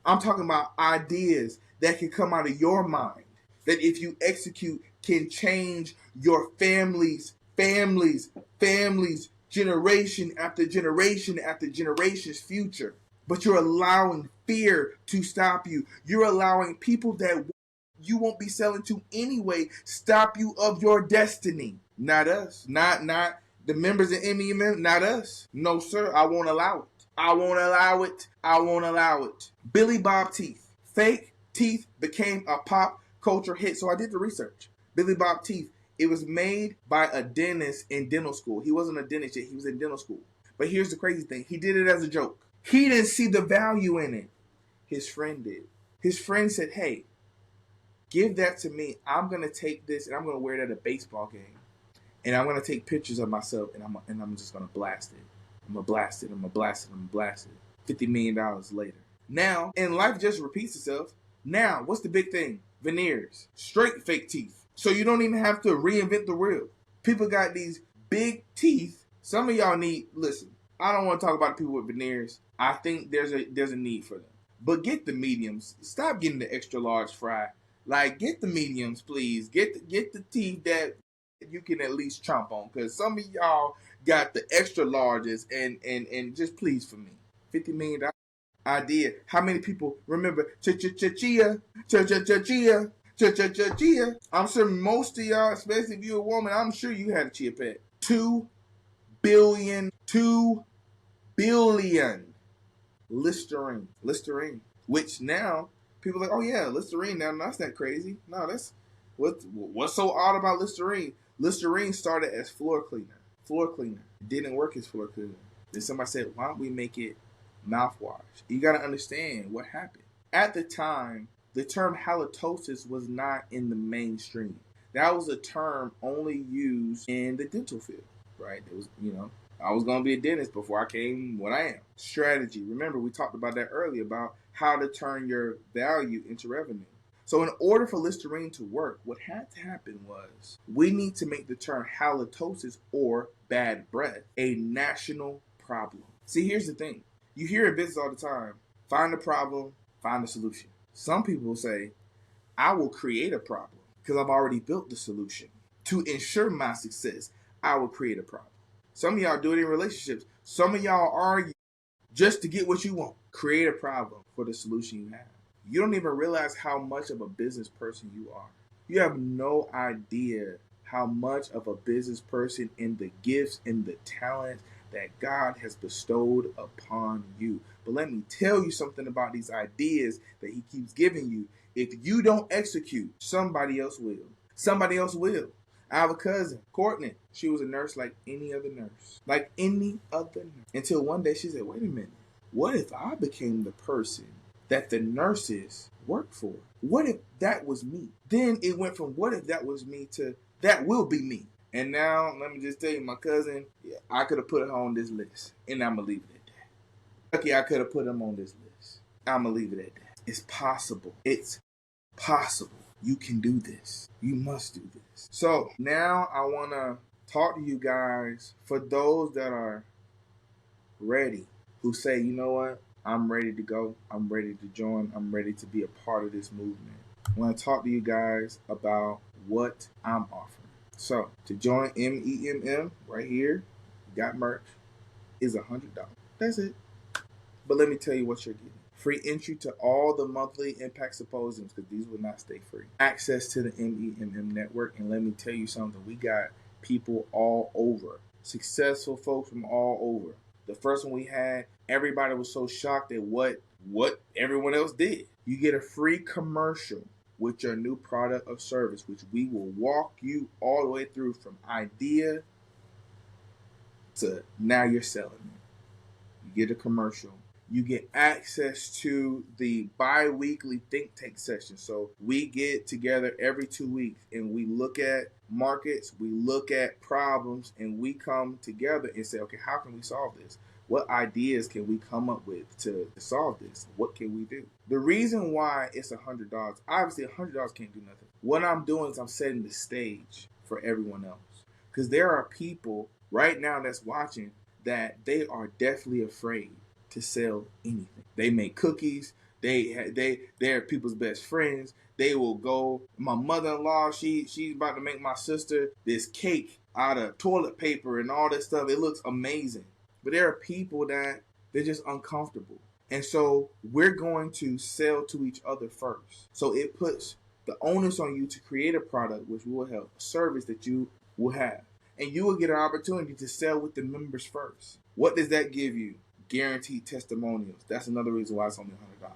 I'm talking about ideas that can come out of your mind, that if you execute can change your families, generation after generation after generation's future. But you're allowing fear to stop you. You're allowing people that you won't be selling to anyway stop you of your destiny. Not us. Not the members of MEM, not us. No, sir, I won't allow it. I won't allow it. I won't allow it. Billy Bob Teeth. Fake teeth became a pop culture hit. So I did the research. Billy Bob Teeth. It was made by a dentist in dental school. He wasn't a dentist yet. He was in dental school. But here's the crazy thing. He did it as a joke. He didn't see the value in it. His friend did. His friend said, hey, Give that to me. I'm gonna take this and I'm gonna wear it at a baseball game, and I'm gonna take pictures of myself and I'm just gonna blast it. I'm gonna blast it. I'm gonna blast it. I'm gonna blast it. $50 million later. Now, and life just repeats itself. Now, what's the big thing? Veneers, straight fake teeth. So you don't even have to reinvent the wheel. People got these big teeth. Some of y'all need. Listen, I don't want to talk about people with veneers. I think there's a need for them. But get the mediums. Stop getting the extra large fry. Like, get the mediums, please. Get the teeth that you can at least chomp on. Because some of y'all got the extra larges, and just please for me. $50 million idea. How many people remember chia? I'm sure most of y'all, especially if you're a woman, I'm sure you had a chia pet. 2 billion Listerine, which now people are like, oh yeah, Listerine. Now that's not crazy. No, that's what's so odd about Listerine. Listerine started as floor cleaner. It didn't work as floor cleaner. Then somebody said, why don't we make it mouthwash? You got to understand what happened at the time. The term halitosis was not in the mainstream. That was a term only used in the dental field, right? It was, I was going to be a dentist before I came what I am. Strategy. Remember, we talked about that earlier about how to turn your value into revenue. So in order for Listerine to work, what had to happen was we need to make the term halitosis or bad breath a national problem. See, here's the thing. You hear in business all the time, find a problem, find a solution. Some people will say, I will create a problem because I've already built the solution. To ensure my success, I will create a problem. Some of y'all do it in relationships. Some of y'all argue just to get what you want. Create a problem for the solution you have. You don't even realize how much of a business person you are. You have no idea how much of a business person and the gifts and the talents that God has bestowed upon you. But let me tell you something about these ideas that he keeps giving you. If you don't execute, somebody else will. Somebody else will. I have a cousin, Courtney. She was a nurse like any other nurse. Like any other nurse. Until one day she said, wait a minute. What if I became the person that the nurses work for? What if that was me? Then it went from what if that was me to that will be me. And now, let me just tell you, my cousin, I could have put her on this list. And I'm going to leave it at that. Lucky I could have put him on this list. I'm going to leave it at that. It's possible. It's possible. You can do this. You must do this. So now I want to talk to you guys, for those that are ready, who say, you know what? I'm ready to go. I'm ready to join. I'm ready to be a part of this movement. I want to talk to you guys about what I'm offering. So to join MEMM right here, got merch, is $100. That's it. But let me tell you what you're getting. Free entry to all the monthly Impact Symposiums, because these will not stay free. Access to the MEMM network. And let me tell you something. We got people all over. Successful folks from all over. The first one we had, everybody was so shocked at what everyone else did. You get a free commercial with your new product or service, which we will walk you all the way through from idea to now you're selling it. You get a commercial. You get access to the bi-weekly think tank session. So we get together every 2 weeks and we look at markets, we look at problems, and we come together and say, okay, how can we solve this? What ideas can we come up with to solve this? What can we do? The reason why it's $100, obviously $100 can't do nothing. What I'm doing is I'm setting the stage for everyone else. Because there are people right now that's watching that they are definitely afraid to sell anything. They make cookies. They're people's best friends. They will go. My mother-in-law, she's about to make my sister this cake out of toilet paper and all this stuff. It looks amazing. But there are people that they're just uncomfortable. And so we're going to sell to each other first. So it puts the onus on you to create a product which will help, a service that you will have. And you will get an opportunity to sell with the members first. What does that give you? Guaranteed testimonials. That's another reason why it's only $100.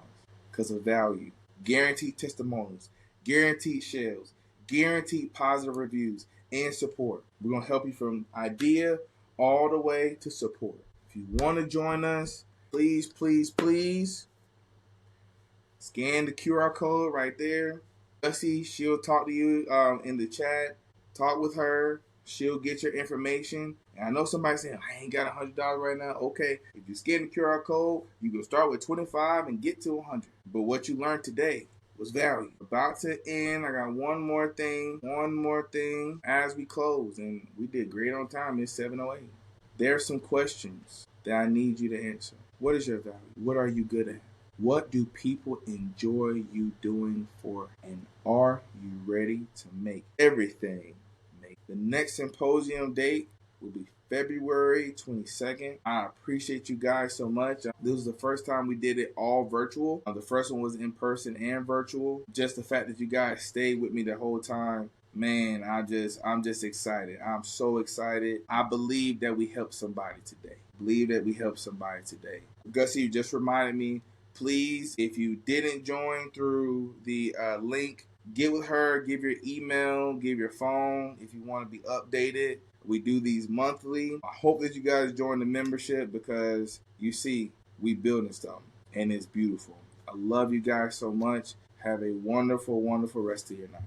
Because of value. Guaranteed testimonials. Guaranteed shares. Guaranteed positive reviews and support. We're going to help you from idea all the way to support. If you want to join us, please scan the QR code right there. Gussie, she'll talk to you in the chat. Talk with her. She'll get your information. And I know somebody saying, I ain't got $100 right now. Okay, if you scan the QR code, you can start with 25 and get to 100. But what you learned today was value. About to end. I got one more thing as we close. And we did great on time. It's 7:08. There are some questions that I need you to answer. What is your value? What are you good at? What do people enjoy you doing for? And are you ready to make everything make? The next symposium date will be February 22nd. I appreciate you guys so much. This was the first time we did it all virtual. The first one was in person and virtual. Just the fact that you guys stayed with me the whole time, man, I'm just excited. I'm so excited. I believe that we helped somebody today. Gussie, you just reminded me, please, if you didn't join through the link, get with her, give your email, give your phone if you want to be updated. We do these monthly. I hope that you guys join the membership because you see, we building stuff and it's beautiful. I love you guys so much. Have a wonderful, wonderful rest of your night.